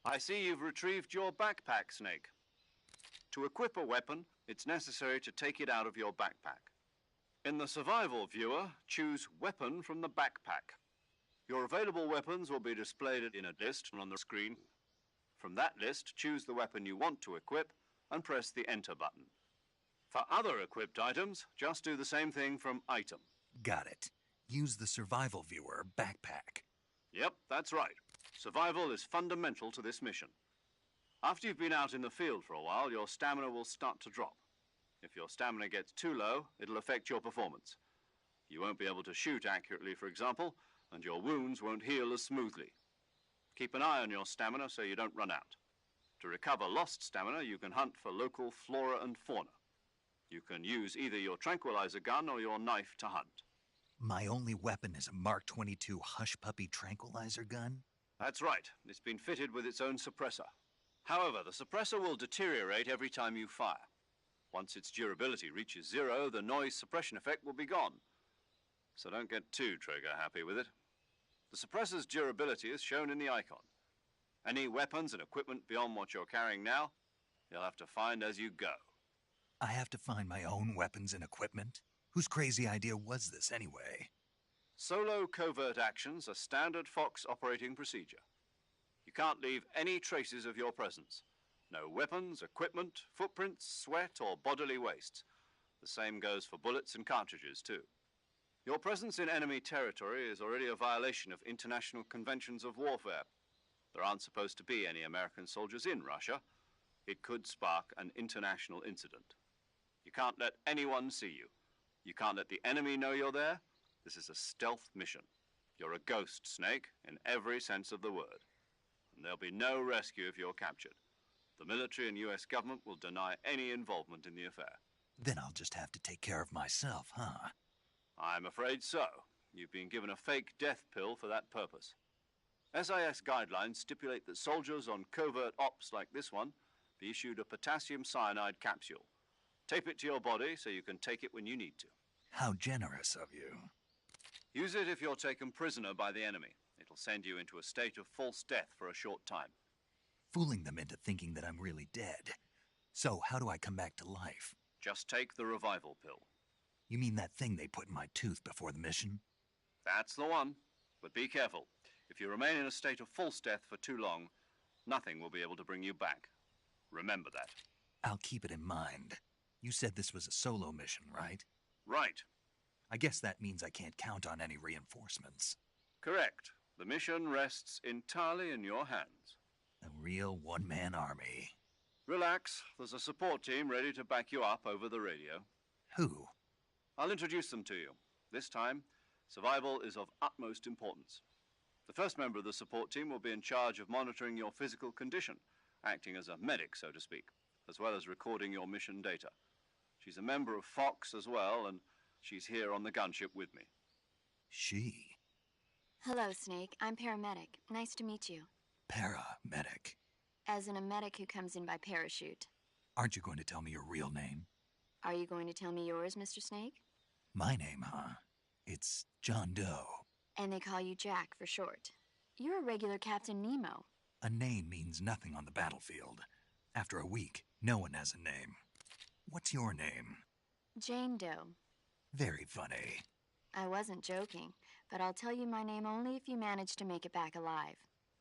I see you've retrieved your backpack, Snake. To equip a weapon, it's necessary to take it out of your backpack. In the survival viewer, choose Weapon from the backpack. Your available weapons will be displayed in a list on the screen. From that list, choose the weapon you want to equip and press the Enter button. For other equipped items, just do the same thing from Item. Got it. Use the survival viewer backpack. Yep, that's right. Survival is fundamental to this mission. After you've been out in the field for a while, your stamina will start to drop. If your stamina gets too low, it'll affect your performance. You won't be able to shoot accurately, for example, and your wounds won't heal as smoothly. Keep an eye on your stamina so you don't run out. To recover lost stamina, you can hunt for local flora and fauna. You can use either your tranquilizer gun or your knife to hunt. My only weapon is a Mark 22 Hush Puppy tranquilizer gun? That's right. It's been fitted with its own suppressor. However, the suppressor will deteriorate every time you fire. Once its durability reaches 0, the noise suppression effect will be gone. So don't get too trigger happy with it. The suppressor's durability is shown in the icon. Any weapons and equipment beyond what you're carrying now, you'll have to find as you go. I have to find my own weapons and equipment? Whose crazy idea was this anyway? Solo covert actions are standard Fox operating procedure. You can't leave any traces of your presence. No weapons, equipment, footprints, sweat, or bodily waste. The same goes for bullets and cartridges, too. Your presence in enemy territory is already a violation of international conventions of warfare. There aren't supposed to be any American soldiers in Russia. It could spark an international incident. You can't let anyone see you. You can't let the enemy know you're there. This is a stealth mission. You're a ghost, Snake, in every sense of the word. And there'll be no rescue if you're captured. The military and US government will deny any involvement in the affair. Then I'll just have to take care of myself, huh? I'm afraid so. You've been given a fake death pill for that purpose. SIS guidelines stipulate that soldiers on covert ops like this one be issued a potassium cyanide capsule. Tape it to your body so you can take it when you need to. How generous of you. Use it if you're taken prisoner by the enemy. It'll send you into a state of false death for a short time. Fooling them into thinking that I'm really dead. So how do I come back to life? Just take the revival pill. You mean that thing they put in my tooth before the mission? That's the one. But be careful. If you remain in a state of false death for too long, nothing will be able to bring you back. Remember that. I'll keep it in mind. You said this was a solo mission, right? Right. I guess that means I can't count on any reinforcements. Correct. The mission rests entirely in your hands. A real one-man army. Relax. There's a support team ready to back you up over the radio. Who? I'll introduce them to you. This time, survival is of utmost importance. The first member of the support team will be in charge of monitoring your physical condition, acting as a medic, so to speak, as well as recording your mission data. She's a member of Fox as well, and she's here on the gunship with me. She? Hello, Snake. I'm paramedic. Nice to meet you. Paramedic. As in a medic who comes in by parachute. Aren't you going to tell me your real name? Are you going to tell me yours, Mr. Snake? My name, huh? It's John Doe. And they call you Jack for short. You're a regular Captain Nemo. A name means nothing on the battlefield. After a week, no one has a name. What's your name? Jane Doe. Very funny. I wasn't joking, but I'll tell you my name only if you manage to make it back alive.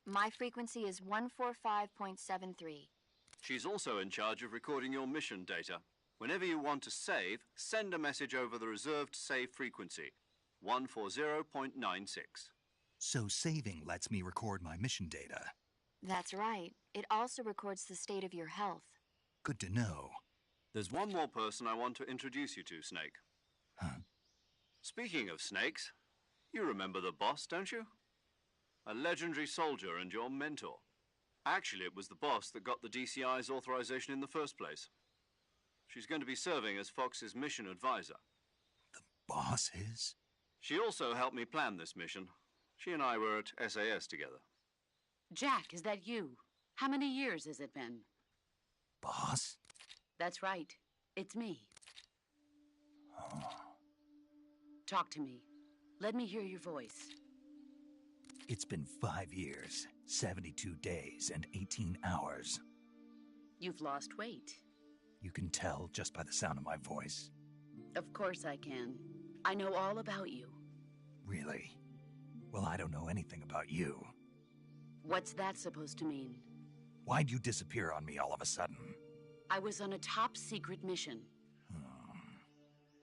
My frequency is 145.73. She's also in charge of recording your mission data. Whenever you want to save, send a message over the reserved save frequency, 140.96. So saving lets me record my mission data. That's right. It also records the state of your health. Good to know. There's one more person I want to introduce you to, Snake. Huh? Speaking of snakes, you remember the boss, don't you? A legendary soldier and your mentor. Actually, it was the boss that got the DCI's authorization in the first place. She's going to be serving as Fox's mission advisor. The boss is? She also helped me plan this mission. She and I were at SAS together. Jack, is that you? How many years has it been? Boss? That's right. It's me. Oh. Talk to me. Let me hear your voice. It's been 5 years. 72 days and 18 hours. You've lost weight. You can tell just by the sound of my voice. Of course I can. I know all about you. Really? Well, I don't know anything about you. What's that supposed to mean? Why'd you disappear on me all of a sudden? I was on a top-secret mission.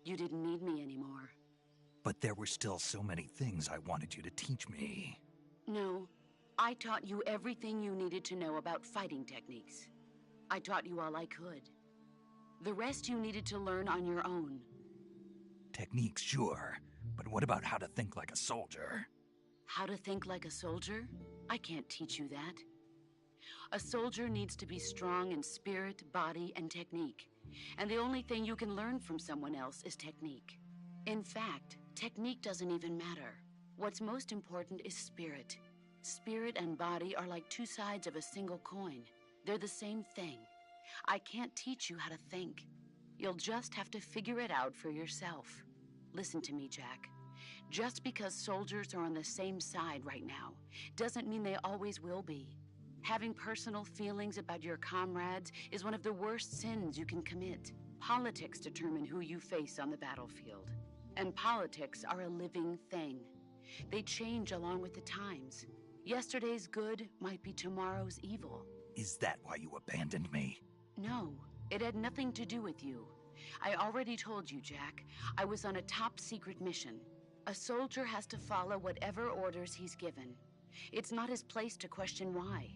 You didn't need me anymore. But there were still so many things I wanted you to teach me. No, I taught you everything you needed to know about fighting techniques. I taught you all I could. The rest you needed to learn on your own. Techniques, sure. But what about how to think like a soldier? How to think like a soldier? I can't teach you that. A soldier needs to be strong in spirit, body, and technique. And the only thing you can learn from someone else is technique. In fact, technique doesn't even matter. What's most important is spirit. Spirit and body are like two sides of a single coin. They're the same thing. I can't teach you how to think. You'll just have to figure it out for yourself. Listen to me, Jack. Just because soldiers are on the same side right now doesn't mean they always will be. Having personal feelings about your comrades is one of the worst sins you can commit. Politics determine who you face on the battlefield. And politics are a living thing. They change along with the times. Yesterday's good might be tomorrow's evil. Is that why you abandoned me? No, it had nothing to do with you. I already told you, Jack. I was on a top-secret mission. A soldier has to follow whatever orders he's given. It's not his place to question why.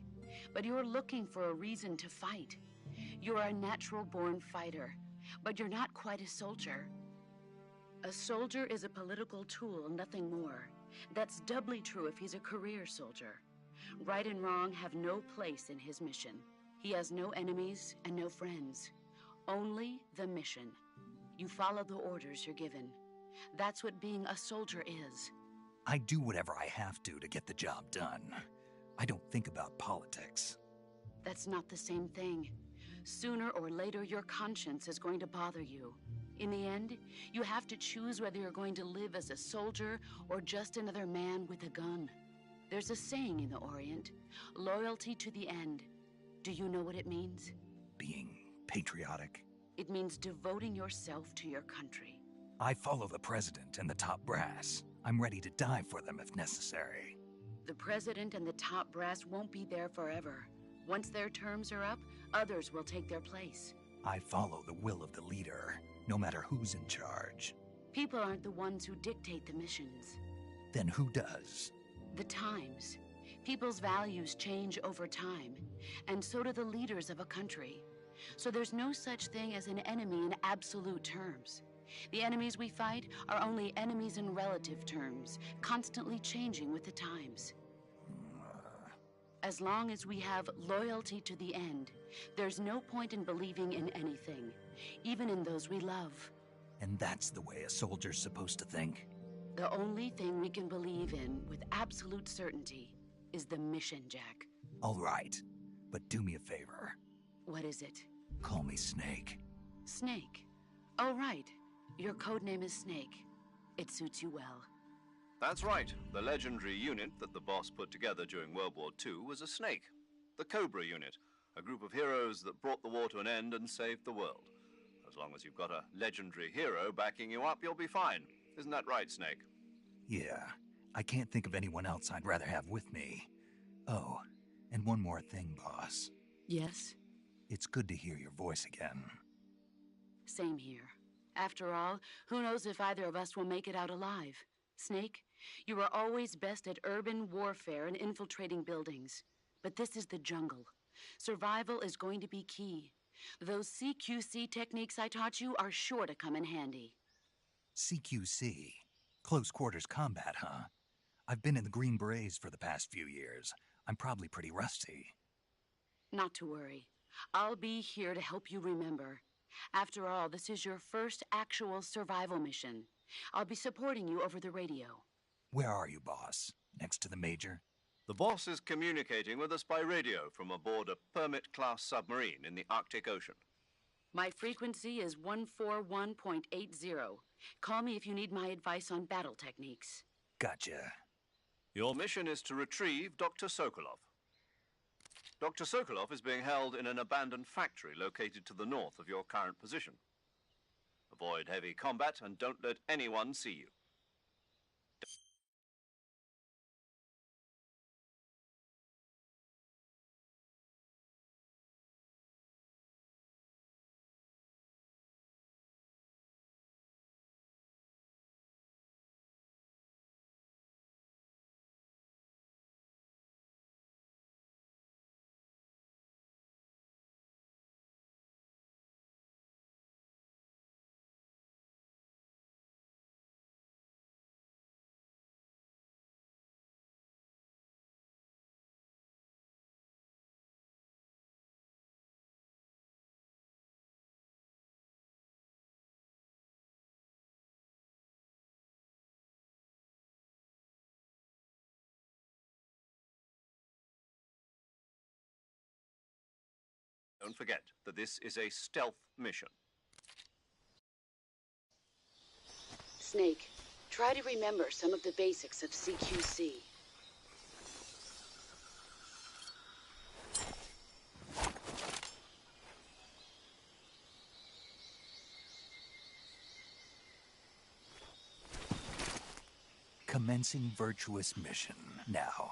But you're looking for a reason to fight. You're a natural-born fighter, but you're not quite a soldier. A soldier is a political tool, nothing more. That's doubly true if he's a career soldier. Right and wrong have no place in his mission. He has no enemies and no friends. Only the mission. You follow the orders you're given. That's what being a soldier is. I do whatever I have to get the job done. I don't think about politics. That's not the same thing. Sooner or later, your conscience is going to bother you. In the end, you have to choose whether you're going to live as a soldier or just another man with a gun. There's a saying in the Orient, loyalty to the end. Do you know what it means? Being patriotic. It means devoting yourself to your country. I follow the president and the top brass. I'm ready to die for them if necessary. The president and the top brass won't be there forever. Once their terms are up, others will take their place. I follow the will of the leader, no matter who's in charge. People aren't the ones who dictate the missions. Then who does? The times. People's values change over time, and so do the leaders of a country. So there's no such thing as an enemy in absolute terms. The enemies we fight are only enemies in relative terms, constantly changing with the times. As long as we have loyalty to the end, there's no point in believing in anything, even in those we love. And that's the way a soldier's supposed to think? The only thing we can believe in with absolute certainty is the mission, Jack. All right, but do me a favor. What is it? Call me Snake. Snake? Oh, right. Your code name is Snake. It suits you well. That's right. The legendary unit that the boss put together during World War II was a snake. The Cobra unit, a group of heroes that brought the war to an end and saved the world. As long as you've got a legendary hero backing you up, you'll be fine. Isn't that right, Snake? Yeah, I can't think of anyone else I'd rather have with me. Oh, and one more thing, boss. Yes? It's good to hear your voice again. Same here. After all, who knows if either of us will make it out alive? Snake, you were always best at urban warfare and infiltrating buildings. But this is the jungle. Survival is going to be key. Those CQC techniques I taught you are sure to come in handy. CQC? Close quarters combat, huh? I've been in the Green Berets for the past few years. I'm probably pretty rusty. Not to worry. I'll be here to help you remember. After all, this is your first actual survival mission. I'll be supporting you over the radio. Where are you, boss? Next to the Major? The boss is communicating with us by radio from aboard a Permit-class submarine in the Arctic Ocean. My frequency is 141.80. Call me if you need my advice on battle techniques. Gotcha. Your mission is to retrieve Dr. Sokolov. Dr. Sokolov is being held in an abandoned factory located to the north of your current position. Avoid heavy combat and don't let anyone see you. Don't forget that this is a stealth mission. Snake, try to remember some of the basics of CQC. Commencing virtuous mission now.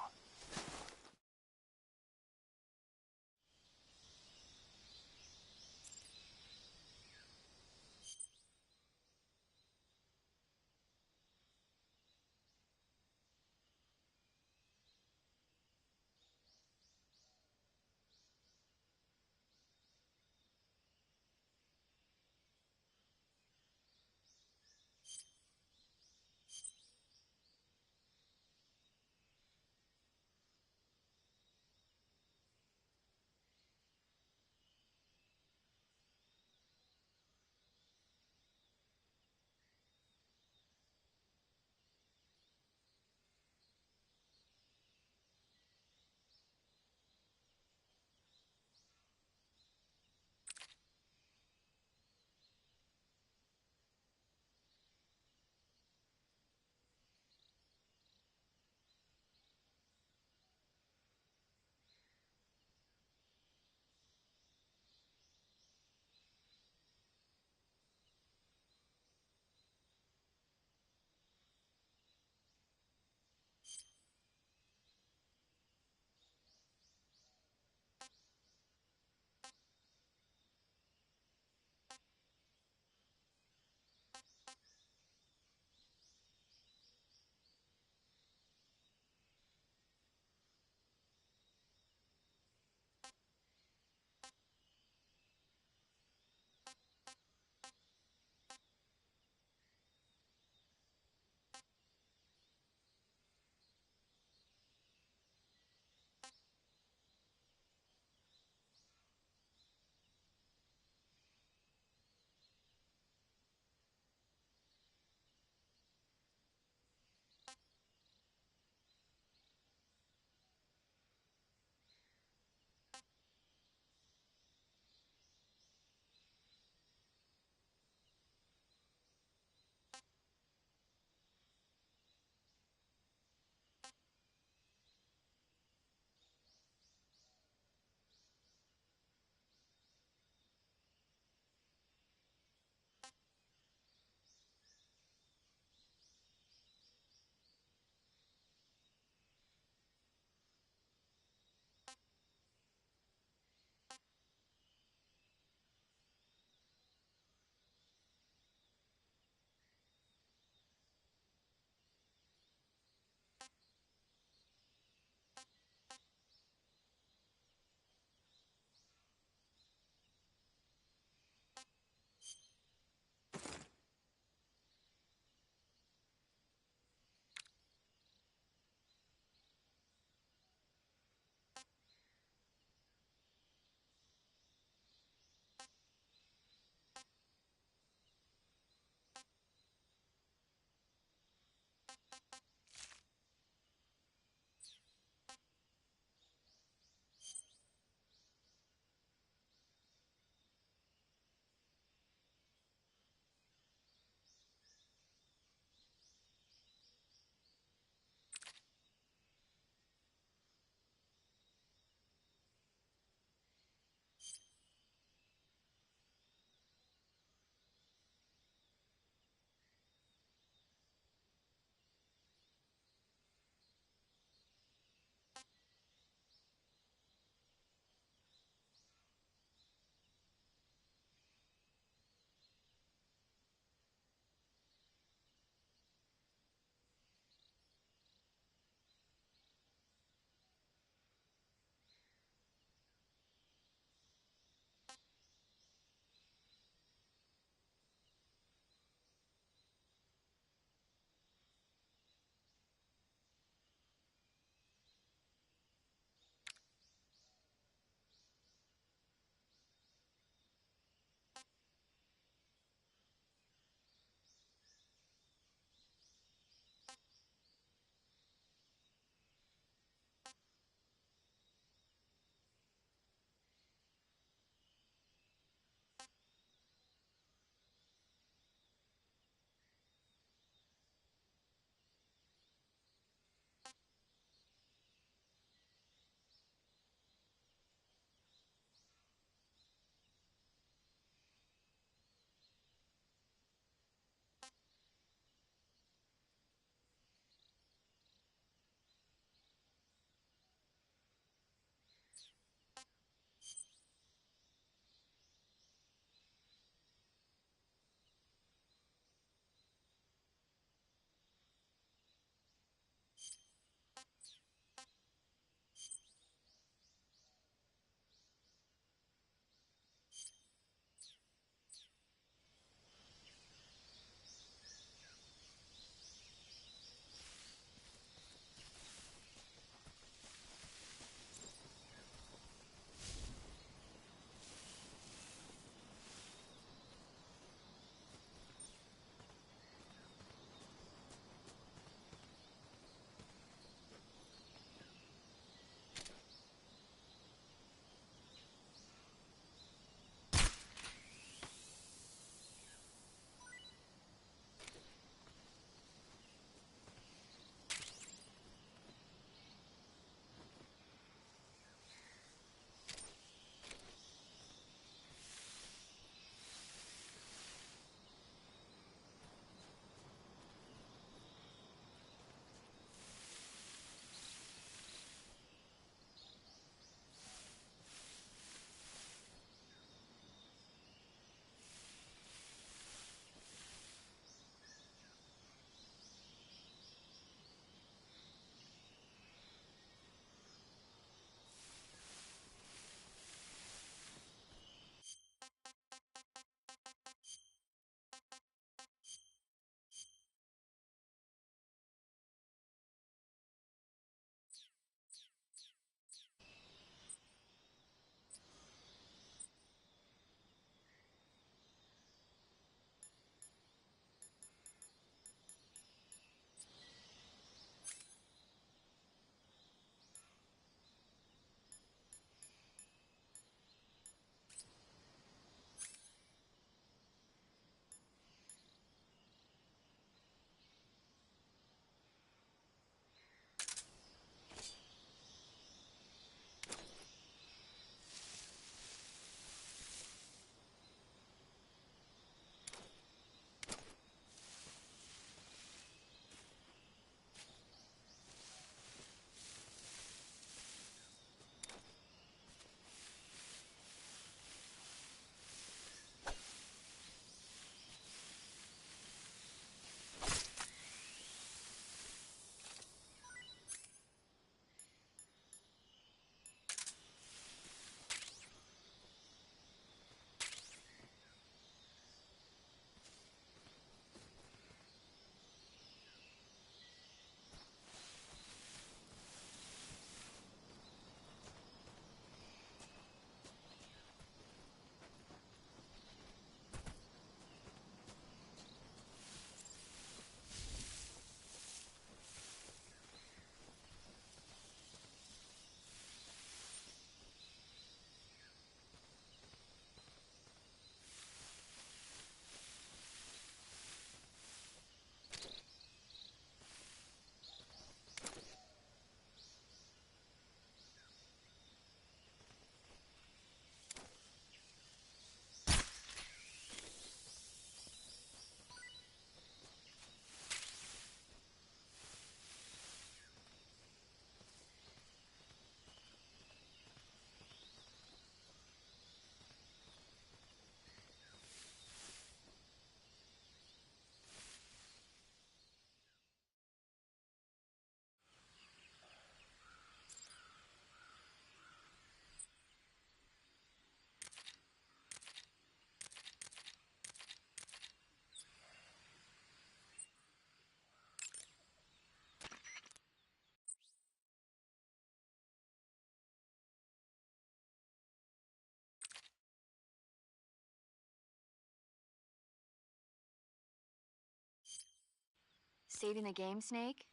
saving the game, Snake?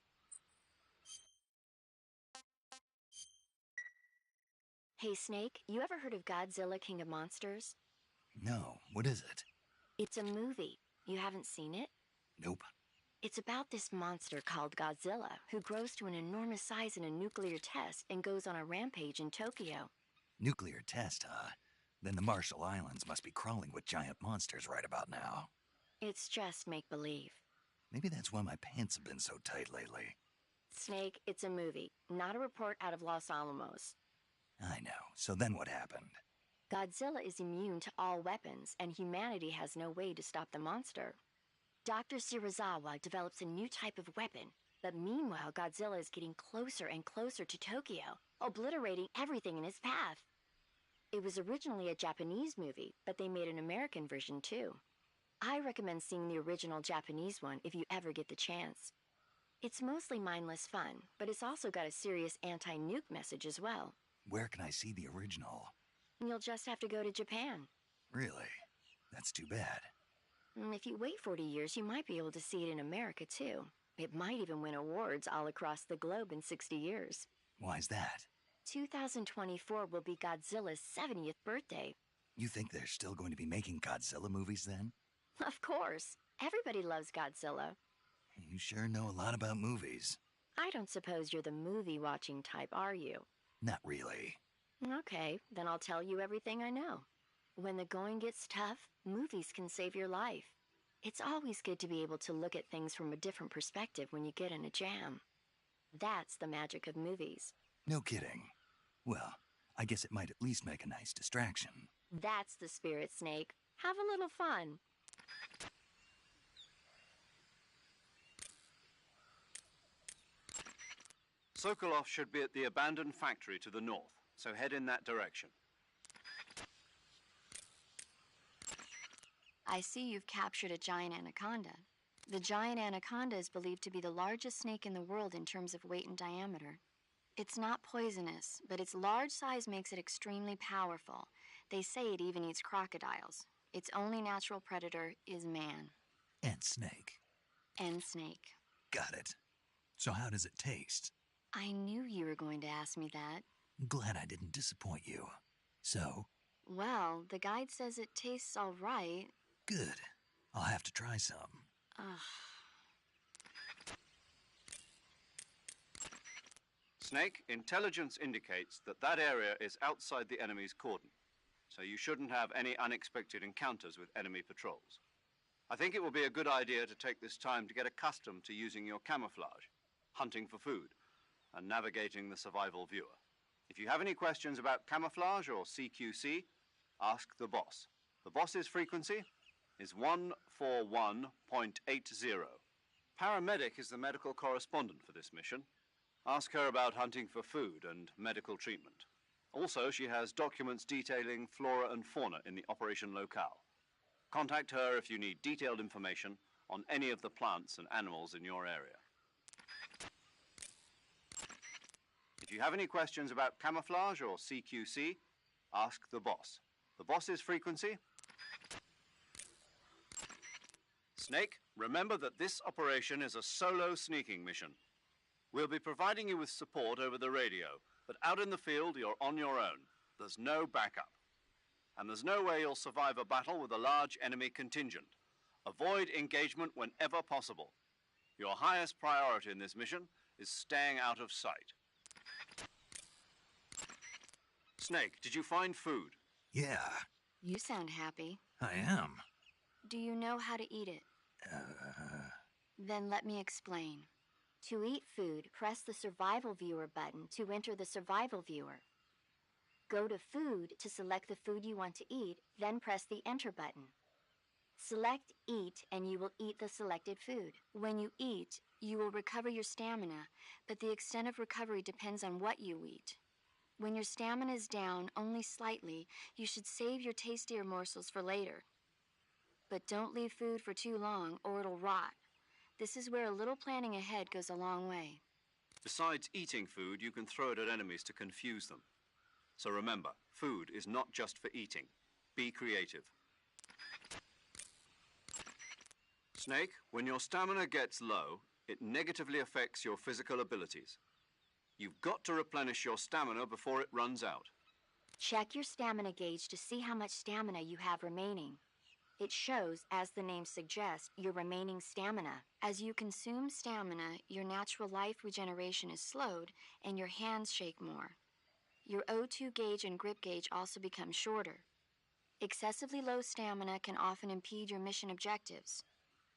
Hey, Snake, you ever heard of Godzilla, King of Monsters? No, what is it? It's a movie. You haven't seen it? Nope. It's about this monster called Godzilla, who grows to an enormous size in a nuclear test and goes on a rampage in Tokyo. Nuclear test, huh? Then the Marshall Islands must be crawling with giant monsters right about now. It's just make-believe. Maybe that's why my pants have been so tight lately. Snake, it's a movie, not a report out of Los Alamos. I know. So then what happened? Godzilla is immune to all weapons, and humanity has no way to stop the monster. Dr. Shirazawa develops a new type of weapon, but meanwhile Godzilla is getting closer and closer to Tokyo, obliterating everything in his path. It was originally a Japanese movie, but they made an American version too. I recommend seeing the original Japanese one if you ever get the chance. It's mostly mindless fun, but it's also got a serious anti-nuke message as well. Where can I see the original? You'll just have to go to Japan. Really? That's too bad. If you wait 40 years, you might be able to see it in America too. It might even win awards all across the globe in 60 years. Why's that? 2024 will be Godzilla's 70th birthday. You think they're still going to be making Godzilla movies then? Of course. Everybody loves Godzilla. You sure know a lot about movies. I don't suppose you're the movie-watching type, are you? Not really. Okay, then I'll tell you everything I know. When the going gets tough, movies can save your life. It's always good to be able to look at things from a different perspective when you get in a jam. That's the magic of movies. No kidding. Well, I guess it might at least make a nice distraction. That's the spirit, Snake. Have a little fun. Sokolov should be at the abandoned factory to the north, so head in that direction. I see you've captured a giant anaconda. The giant anaconda is believed to be the largest snake in the world in terms of weight and diameter. It's not poisonous, but its large size makes it extremely powerful. They say it even eats crocodiles. Its only natural predator is man. And snake. And snake. Got it. So how does it taste? I knew you were going to ask me that. Glad I didn't disappoint you. So? Well, the guide says it tastes all right. Good. I'll have to try some. Snake, intelligence indicates that that area is outside the enemy's cordon, so you shouldn't have any unexpected encounters with enemy patrols. I think it will be a good idea to take this time to get accustomed to using your camouflage, hunting for food, and navigating the survival viewer. If you have any questions about camouflage or CQC, ask the boss. The boss's frequency is 141.80. Paramedic is the medical correspondent for this mission. Ask her about hunting for food and medical treatment. Also, she has documents detailing flora and fauna in the operation locale. Contact her if you need detailed information on any of the plants and animals in your area. If you have any questions about camouflage or CQC, ask the boss. The boss's frequency? Snake, remember that this operation is a solo sneaking mission. We'll be providing you with support over the radio, but out in the field, you're on your own. There's no backup. And there's no way you'll survive a battle with a large enemy contingent. Avoid engagement whenever possible. Your highest priority in this mission is staying out of sight. Snake, did you find food? Yeah, You sound happy. I am. Do you know how to eat it? Then let me explain. To eat food, press the Survival Viewer button to enter the Survival Viewer. Go to Food to select the food you want to eat, then press the Enter button. Select Eat and you will eat the selected food. When you eat, you will recover your stamina, but the extent of recovery depends on what you eat. When your stamina is down only slightly, you should save your tastier morsels for later. But don't leave food for too long or it'll rot. This is where a little planning ahead goes a long way. Besides eating food, you can throw it at enemies to confuse them. So remember, food is not just for eating. Be creative. Snake, when your stamina gets low, It negatively affects your physical abilities. You've got to replenish your stamina before it runs out. Check your stamina gauge to see how much stamina you have remaining. It shows, as the name suggests, your remaining stamina. As you consume stamina, your natural life regeneration is slowed and your hands shake more. Your O2 gauge and grip gauge also become shorter. Excessively low stamina can often impede your mission objectives.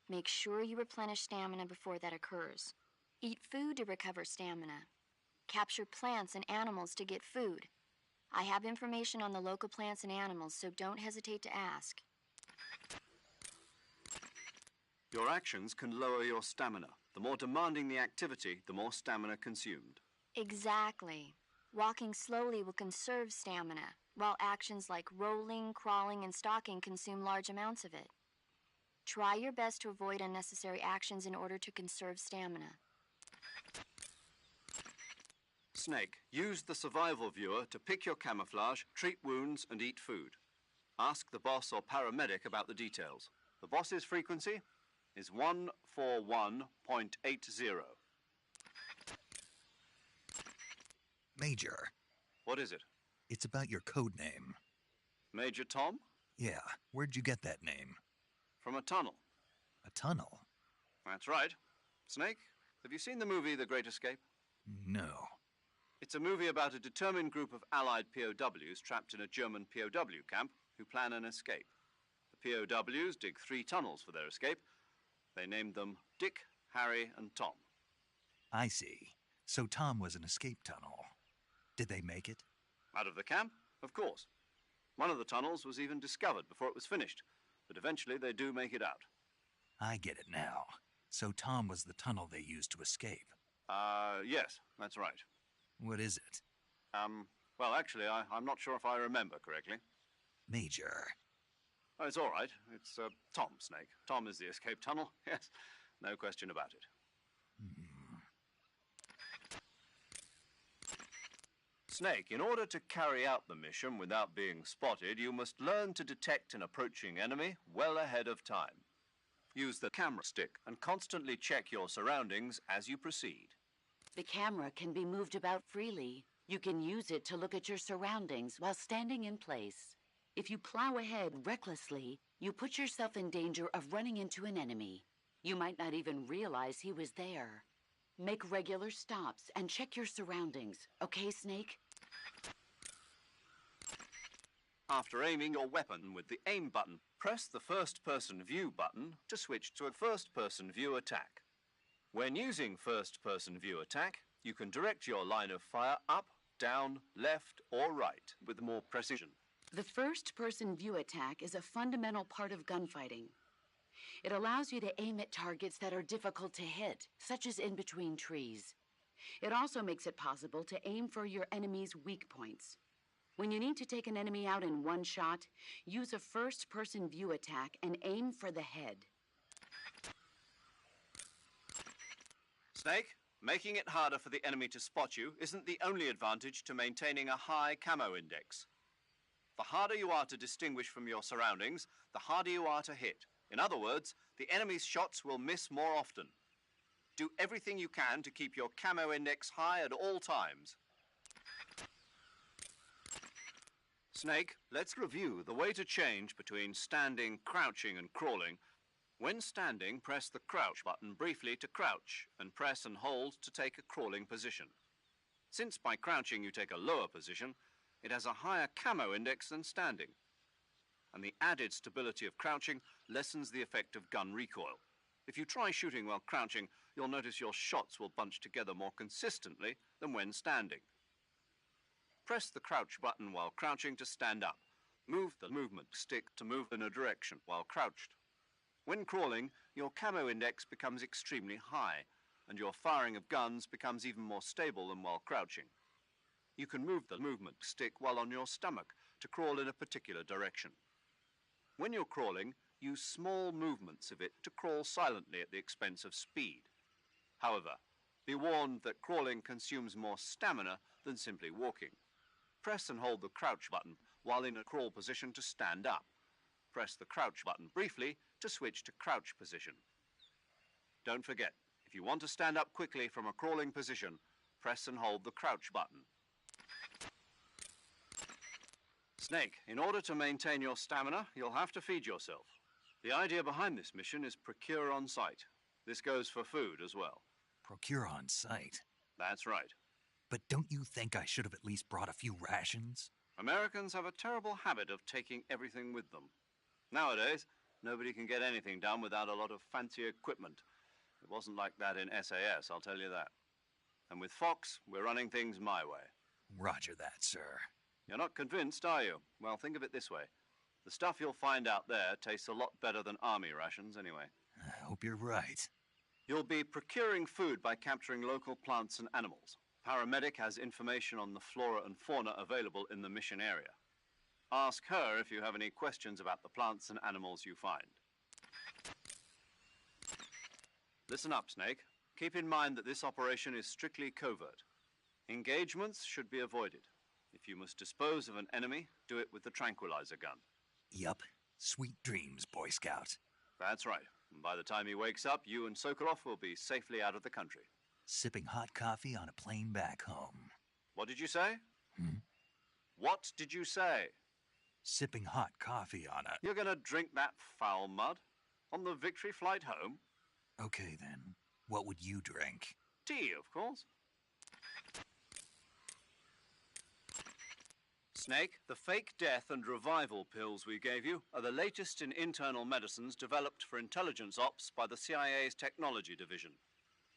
Make sure you replenish stamina before that occurs. Eat food to recover stamina. Capture plants and animals to get food. I have information on the local plants and animals, so don't hesitate to ask. Your actions can lower your stamina. The more demanding the activity, the more stamina consumed. Exactly. Walking slowly will conserve stamina, while actions like rolling, crawling, and stalking consume large amounts of it. Try your best to avoid unnecessary actions in order to conserve stamina. Snake, use the survival viewer to pick your camouflage, treat wounds, and eat food. Ask the boss or paramedic about the details. The boss's frequency is 141.80. Major, What is it? it's about your code name. Major Tom? Yeah, where'd you get that name? From a tunnel. A tunnel? That's right. Snake, have you seen the movie The Great Escape? No. It's a movie about a determined group of Allied POWs trapped in a German POW camp who plan an escape. The POWs dig 3 tunnels for their escape. They named them Dick, Harry, and Tom. I see. So Tom was an escape tunnel. Did they make it? Out of the camp? Of course. One of the tunnels was even discovered before it was finished, but eventually they do make it out. I get it now. So Tom was the tunnel they used to escape. Yes, that's right. What is it? Well, actually, I'm not sure if I remember correctly. Major. Oh, it's all right. It's, Tom, Snake. Tom is the escape tunnel. Yes, no question about it. Snake, in order to carry out the mission without being spotted, you must learn to detect an approaching enemy well ahead of time. Use the camera stick and constantly check your surroundings as you proceed. The camera can be moved about freely. You can use it to look at your surroundings while standing in place. If you plow ahead recklessly, you put yourself in danger of running into an enemy. You might not even realize he was there. Make regular stops and check your surroundings. Okay, Snake? After aiming your weapon with the aim button, press the first-person view button to switch to a first-person view attack. When using first-person view attack, you can direct your line of fire up, down, left, or right with more precision. The first-person view attack is a fundamental part of gunfighting. It allows you to aim at targets that are difficult to hit, such as in between trees. It also makes it possible to aim for your enemy's weak points. When you need to take an enemy out in one shot, use a first-person view attack and aim for the head. Snake, making it harder for the enemy to spot you isn't the only advantage to maintaining a high camo index. The harder you are to distinguish from your surroundings, the harder you are to hit. In other words, the enemy's shots will miss more often. Do everything you can to keep your camo index high at all times. Snake, let's review the way to change between standing, crouching, and crawling. When standing, press the crouch button briefly to crouch, and press and hold to take a crawling position. Since by crouching you take a lower position, it has a higher camo index than standing. And the added stability of crouching lessens the effect of gun recoil. If you try shooting while crouching, you'll notice your shots will bunch together more consistently than when standing. Press the crouch button while crouching to stand up. Move the movement stick to move in a direction while crouched. When crawling, your camo index becomes extremely high, and your firing of guns becomes even more stable than while crouching. You can move the movement stick while on your stomach to crawl in a particular direction. When you're crawling, use small movements of it to crawl silently at the expense of speed. However, be warned that crawling consumes more stamina than simply walking. Press and hold the crouch button while in a crawl position to stand up. Press the crouch button briefly to switch to crouch position. Don't forget, If you want to stand up quickly from a crawling position, press and hold the crouch button. Snake, in order to maintain your stamina, you'll have to feed yourself. The idea behind this mission is procure on site. This goes for food as well. Procure on site. That's right. But don't you think I should have at least brought a few rations? Americans have a terrible habit of taking everything with them. Nowadays, nobody can get anything done without a lot of fancy equipment. It wasn't like that in SAS, I'll tell you that. And with Fox, we're running things my way. Roger that, sir. You're not convinced, are you? Well, think of it this way. The stuff you'll find out there tastes a lot better than army rations anyway. I hope you're right. You'll be procuring food by capturing local plants and animals. Paramedic has information on the flora and fauna available in the mission area. Ask her if you have any questions about the plants and animals you find. Listen up, Snake. Keep in mind that this operation is strictly covert. Engagements should be avoided. If you must dispose of an enemy, do it with the tranquilizer gun. Yup. Sweet dreams, Boy Scout. That's right. And by the time he wakes up, you and Sokolov will be safely out of the country. Sipping hot coffee on a plane back home. What did you say? Hmm? What did you say? Sipping hot coffee on a... You're gonna drink that foul mud? On the victory flight home? Okay, then. What would you drink? Tea, of course. Snake, the fake death and revival pills we gave you are the latest in internal medicines developed for intelligence ops by the CIA's technology division.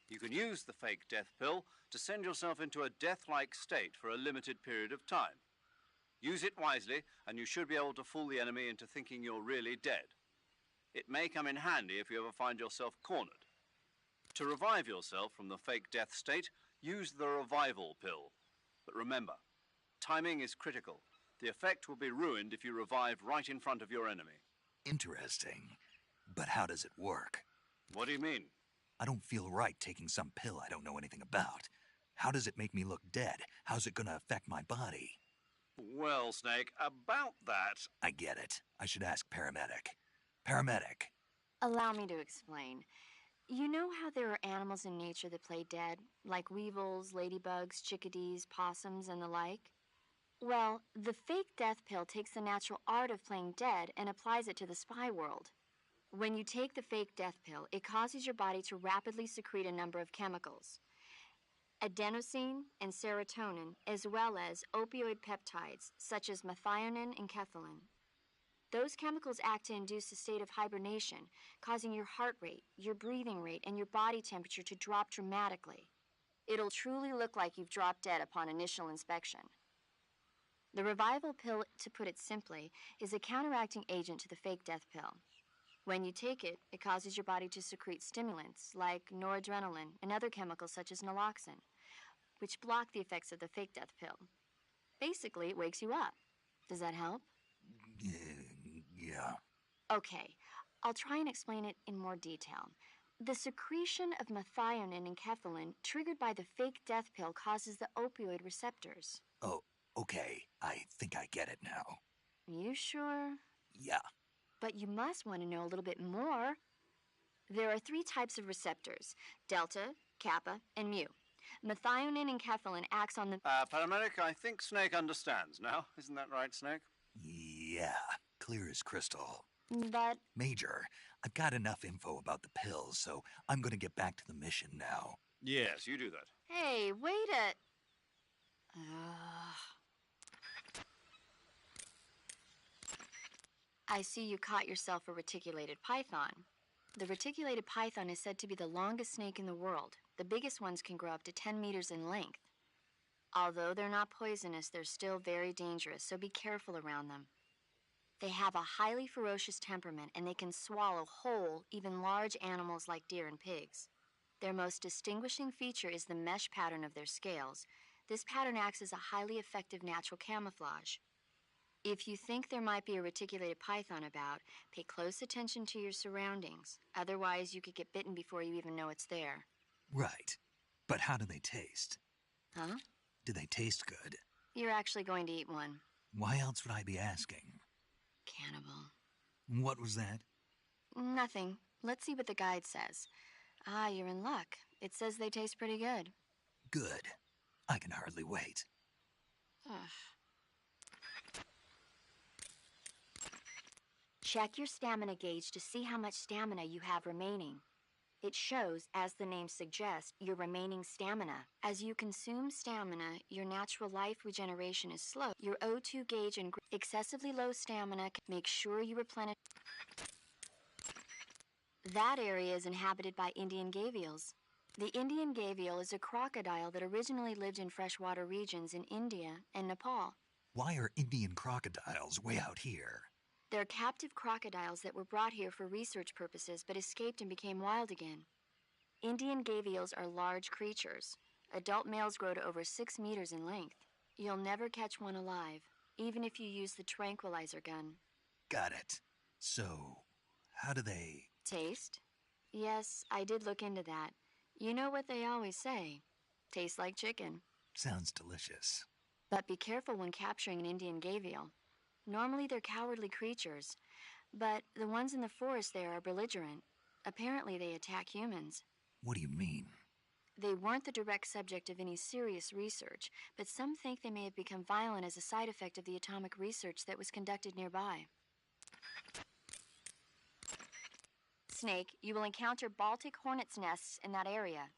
You can use the fake death pill to send yourself into a death-like state for a limited period of time. Use it wisely, and you should be able to fool the enemy into thinking you're really dead. It may come in handy if you ever find yourself cornered. To revive yourself from the fake death state, use the revival pill. But remember, timing is critical. The effect will be ruined if you revive right in front of your enemy. Interesting. But how does it work? What do you mean? I don't feel right taking some pill I don't know anything about. How does it make me look dead? How's it gonna affect my body? Well, Snake, about that... I get it. I should ask Paramedic. Paramedic. Allow me to explain. You know how there are animals in nature that play dead, like weevils, ladybugs, chickadees, possums, and the like? Well, the fake death pill takes the natural art of playing dead and applies it to the spy world. When you take the fake death pill, it causes your body to rapidly secrete a number of chemicals. Adenosine and serotonin, as well as opioid peptides, such as methionine and kethalin. Those chemicals act to induce a state of hibernation, causing your heart rate, your breathing rate, and your body temperature to drop dramatically. It'll truly look like you've dropped dead upon initial inspection. The revival pill, to put it simply, is a counteracting agent to the fake death pill. When you take it, it causes your body to secrete stimulants like noradrenaline and other chemicals such as naloxone, which block the effects of the fake death pill. Basically, it wakes you up. Does that help? Yeah. Okay, I'll try and explain it in more detail. The secretion of methionine and kethalin triggered by the fake death pill causes the opioid receptors. Oh, okay. I think I get it now. You sure? Yeah. But you must want to know a little bit more. There are 3 types of receptors: delta, kappa, and mu. Methionine and kethalin acts on the... Paramedic, I think Snake understands now. Isn't that right, Snake? Yeah, clear as crystal. But... Major, I've got enough info about the pills, so I'm gonna get back to the mission now. Yes, you do that. Hey, wait a... I see you caught yourself a reticulated python. The reticulated python is said to be the longest snake in the world. The biggest ones can grow up to 10 meters in length. Although they're not poisonous, they're still very dangerous, so be careful around them. They have a highly ferocious temperament, and they can swallow whole, even large animals like deer and pigs. Their most distinguishing feature is the mesh pattern of their scales. This pattern acts as a highly effective natural camouflage. If you think there might be a reticulated python about, pay close attention to your surroundings. Otherwise, you could get bitten before you even know it's there. Right. But how do they taste? Huh? Do they taste good? You're actually going to eat one. Why else would I be asking? Cannibal. What was that? Nothing. Let's see what the guide says. Ah, you're in luck. It says they taste pretty good. Good. I can hardly wait. Ugh. Check your stamina gauge to see how much stamina you have remaining. It shows, as the name suggests, your remaining stamina. As you consume stamina, your natural life regeneration is slow. Your O2 gauge and excessively low stamina can make sure you replenish. That area is inhabited by Indian gavials. The Indian gavial is a crocodile that originally lived in freshwater regions in India and Nepal. Why are Indian crocodiles way out here? They're captive crocodiles that were brought here for research purposes but escaped and became wild again. Indian gavials are large creatures. Adult males grow to over 6 meters in length. You'll never catch one alive, even if you use the tranquilizer gun. Got it. So, how do they... Taste? Yes, I did look into that. You know what they always say. Tastes like chicken. Sounds delicious. But be careful when capturing an Indian gavial. Normally they're cowardly creatures, but the ones in the forest there are belligerent. Apparently they attack humans. What do you mean? They weren't the direct subject of any serious research, but some think they may have become violent as a side effect of the atomic research that was conducted nearby. Snake, you will encounter Baltic hornets' nests in that area.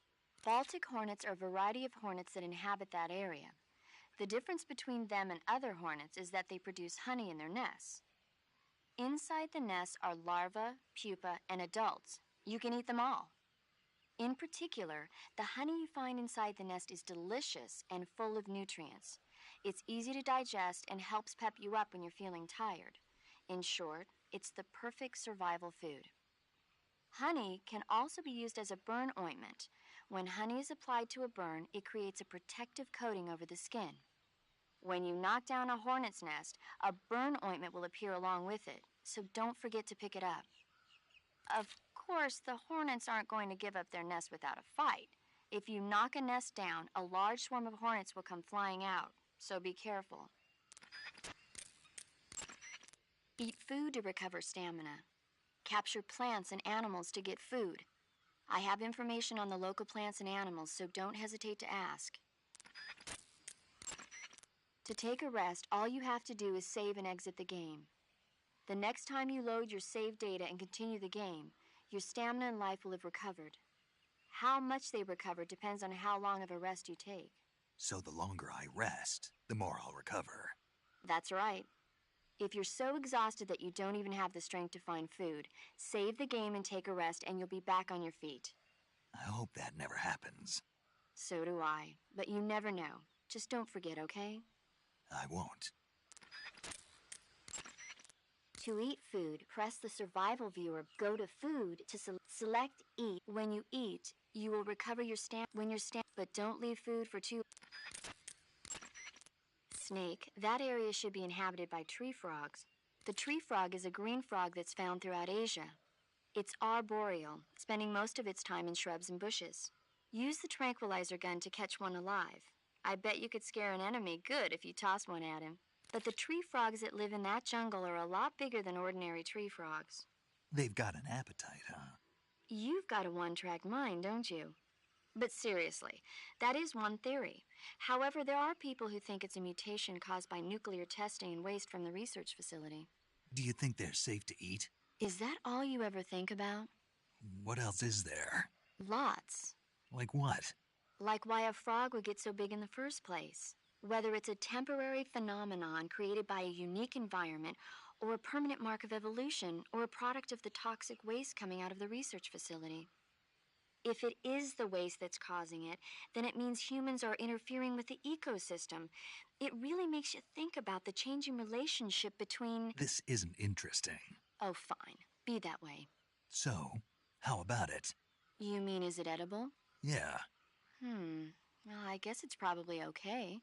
Baltic hornets are a variety of hornets that inhabit that area. The difference between them and other hornets is that they produce honey in their nests. Inside the nests are larvae, pupa, and adults. You can eat them all. In particular, the honey you find inside the nest is delicious and full of nutrients. It's easy to digest and helps pep you up when you're feeling tired. In short, it's the perfect survival food. Honey can also be used as a burn ointment. When honey is applied to a burn, it creates a protective coating over the skin. When you knock down a hornet's nest, a burn ointment will appear along with it, so don't forget to pick it up. Of course, the hornets aren't going to give up their nest without a fight. If you knock a nest down, a large swarm of hornets will come flying out, so be careful. Eat food to recover stamina. Capture plants and animals to get food. I have information on the local plants and animals, so don't hesitate to ask. To take a rest, all you have to do is save and exit the game. The next time you load your save data and continue the game, your stamina and life will have recovered. How much they recover depends on how long of a rest you take. So the longer I rest, the more I'll recover. That's right. If you're so exhausted that you don't even have the strength to find food, save the game and take a rest and you'll be back on your feet. I hope that never happens. So do I. But you never know. Just don't forget, okay? I won't. To eat food, press the survival viewer. Go to food to select eat. When you eat, you will recover your stamina. But don't leave food for too. Snake, that area should be inhabited by tree frogs. The tree frog is a green frog that's found throughout Asia. It's arboreal, spending most of its time in shrubs and bushes. Use the tranquilizer gun to catch one alive. I bet you could scare an enemy good if you tossed one at him. But the tree frogs that live in that jungle are a lot bigger than ordinary tree frogs. They've got an appetite, huh? You've got a one-track mind, don't you? But seriously, that is one theory. However, there are people who think it's a mutation caused by nuclear testing and waste from the research facility. Do you think they're safe to eat? Is that all you ever think about? What else is there? Lots. Like what? Like why a frog would get so big in the first place. Whether it's a temporary phenomenon created by a unique environment, or a permanent mark of evolution, or a product of the toxic waste coming out of the research facility. If it is the waste that's causing it, then it means humans are interfering with the ecosystem. It really makes you think about the changing relationship between... This isn't interesting. Oh, fine. Be that way. So, how about it? You mean, is it edible? Yeah. Well, I guess it's probably okay.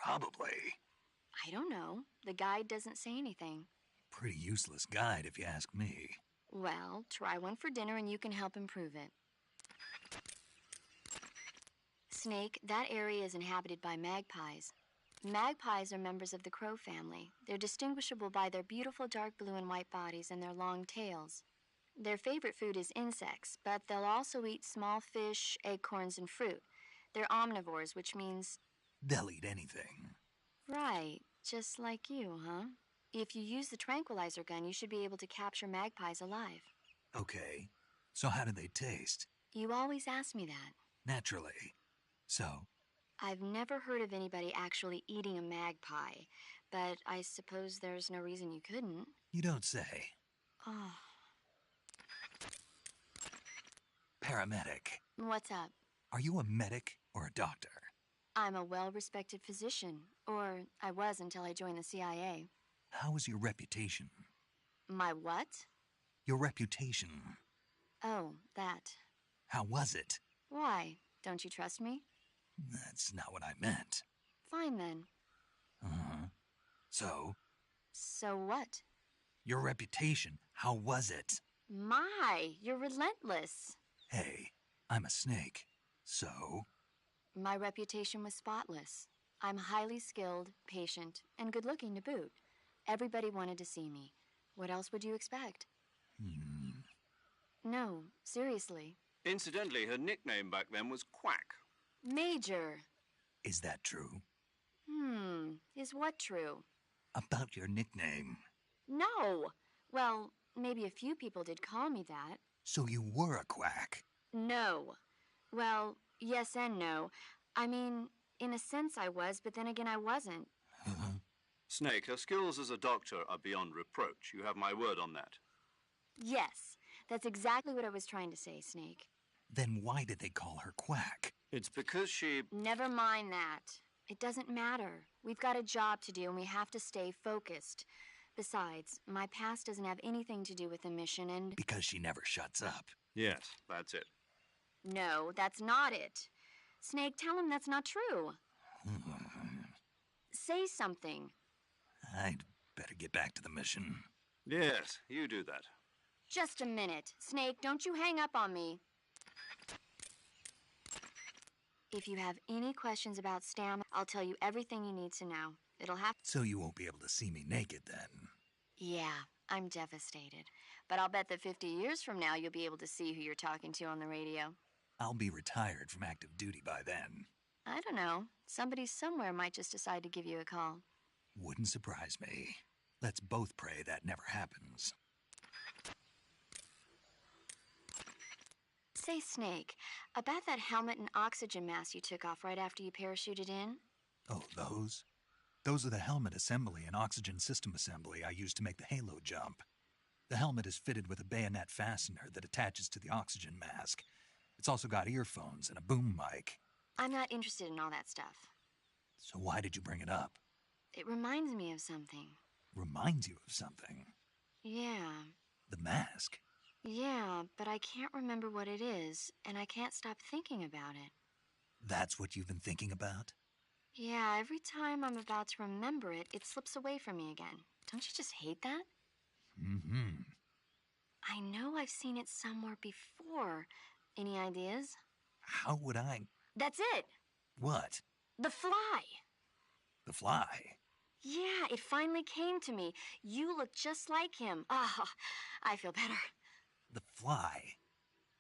Probably. I don't know. The guide doesn't say anything. Pretty useless guide, if you ask me. Well, try one for dinner and you can help improve it. Snake, that area is inhabited by magpies. Magpies are members of the crow family. They're distinguishable by their beautiful dark blue and white bodies and their long tails. Their favorite food is insects, but they'll also eat small fish, acorns, and fruit. They're omnivores, which means... They'll eat anything. Right, just like you, huh? If you use the tranquilizer gun, you should be able to capture magpies alive. Okay, so how do they taste? You always ask me that. Naturally. So? I've never heard of anybody actually eating a magpie, but I suppose there's no reason you couldn't. You don't say. Oh. Paramedic. What's up? Are you a medic or a doctor? I'm a well-respected physician, or I was until I joined the CIA. How is your reputation? My what? Your reputation. Oh, that. How was it? Why? Don't you trust me? That's not what I meant. Fine then. Uh-huh. So? So what? Your reputation, how was it? My, you're relentless. Hey, I'm a snake. So? My reputation was spotless. I'm highly skilled, patient, and good-looking to boot. Everybody wanted to see me. What else would you expect? No, seriously. Incidentally, her nickname back then was Quack. Major. Is that true? Is what true? About your nickname. No. Well, maybe a few people did call me that. So you were a quack? No. Well, yes and no. I mean, in a sense I was, but then again I wasn't. Snake, her skills as a doctor are beyond reproach. You have my word on that. Yes, that's exactly what I was trying to say, Snake. Then why did they call her Quack? It's because she... Never mind that. It doesn't matter. We've got a job to do and we have to stay focused. Besides, my past doesn't have anything to do with the mission and... Because she never shuts up. Yes, that's it. No, that's not it. Snake, tell him that's not true. Say something. I'd better get back to the mission. Yes, you do that. Just a minute. Snake, don't you hang up on me. If you have any questions about Stam, I'll tell you everything you need to know. It'll have... So you won't be able to see me naked then? Yeah, I'm devastated. But I'll bet that 50 years from now you'll be able to see who you're talking to on the radio. I'll be retired from active duty by then. I don't know. Somebody somewhere might just decide to give you a call. Wouldn't surprise me. Let's both pray that never happens. Say, Snake, about that helmet and oxygen mask you took off right after you parachuted in? Oh, those? Those are the helmet assembly and oxygen system assembly I used to make the halo jump. The helmet is fitted with a bayonet fastener that attaches to the oxygen mask. It's also got earphones and a boom mic. I'm not interested in all that stuff. So why did you bring it up? It reminds me of something. Reminds you of something? Yeah. The mask? Yeah, but I can't remember what it is, and I can't stop thinking about it. That's what you've been thinking about? Yeah, every time I'm about to remember it, it slips away from me again. Don't you just hate that? Mm-hmm. I know I've seen it somewhere before. Any ideas? How would I... That's it! What? The fly! The fly? Yeah, it finally came to me. You look just like him. Ah, I feel better. The fly?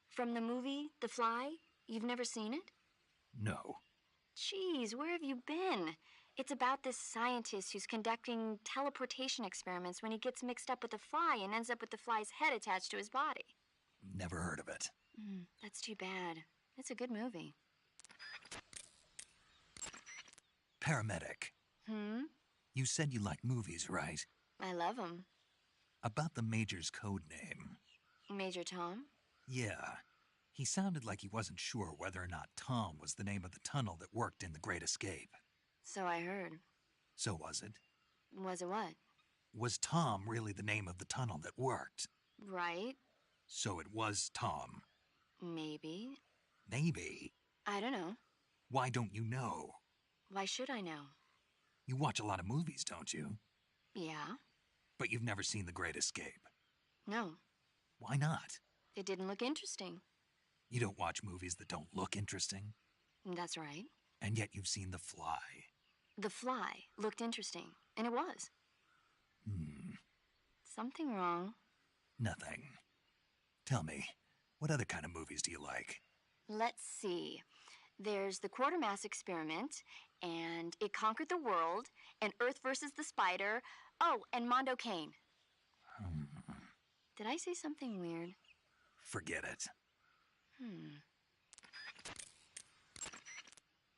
From the movie, The Fly? You've never seen it? No. Geez, where have you been? It's about this scientist who's conducting teleportation experiments when he gets mixed up with a fly and ends up with the fly's head attached to his body. Never heard of it. That's too bad. It's a good movie. Paramedic. You said you like movies, right? I love him. About the Major's code name. Major Tom? Yeah. He sounded like he wasn't sure whether or not Tom was the name of the tunnel that worked in The Great Escape. So I heard. So was it? Was it what? Was Tom really the name of the tunnel that worked? Right. So it was Tom. Maybe. Maybe. I don't know. Why don't you know? Why should I know? You watch a lot of movies, don't you? Yeah. But you've never seen The Great Escape. No. Why not? It didn't look interesting. You don't watch movies that don't look interesting? That's right. And yet you've seen The Fly. The Fly looked interesting, and it was. Something wrong. Nothing. Tell me, what other kind of movies do you like? Let's see. There's the Quartermass Experiment, and It Conquered the World, and Earth versus the Spider. Oh, and Mondo Cane. Did I say something weird? Forget it.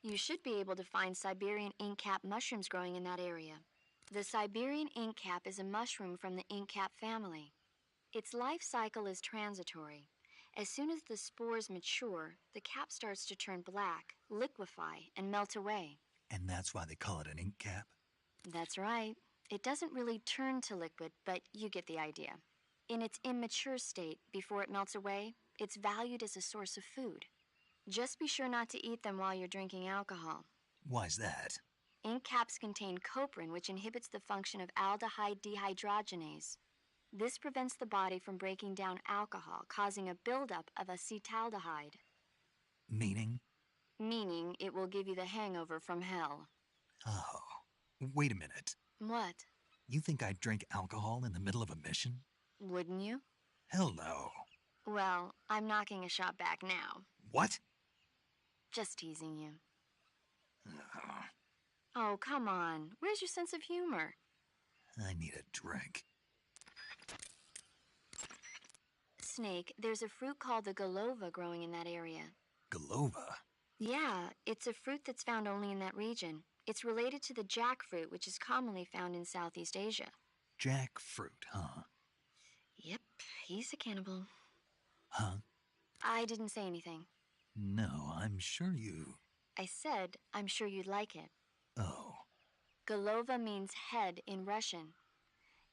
You should be able to find Siberian inkcap mushrooms growing in that area. The Siberian inkcap is a mushroom from the inkcap family. Its life cycle is transitory. As soon as the spores mature, the cap starts to turn black, liquefy, and melt away. And that's why they call it an ink cap? That's right. It doesn't really turn to liquid, but you get the idea. In its immature state, before it melts away, it's valued as a source of food. Just be sure not to eat them while you're drinking alcohol. Why's that? Ink caps contain coprin, which inhibits the function of aldehyde dehydrogenase. This prevents the body from breaking down alcohol, causing a buildup of acetaldehyde. Meaning? Meaning it will give you the hangover from hell. Oh, wait a minute. What? You think I'd drink alcohol in the middle of a mission? Wouldn't you? Hell no. Well, I'm knocking a shot back now. What? Just teasing you. Oh, come on. Where's your sense of humor? I need a drink. Snake, there's a fruit called the golova growing in that area. Golova? Yeah, it's a fruit that's found only in that region. It's related to the jackfruit, which is commonly found in Southeast Asia. Jackfruit, huh? Yep, he's a cannibal. Huh? I didn't say anything. No, I'm sure you... I said, I'm sure you'd like it. Oh. Golova means head in Russian.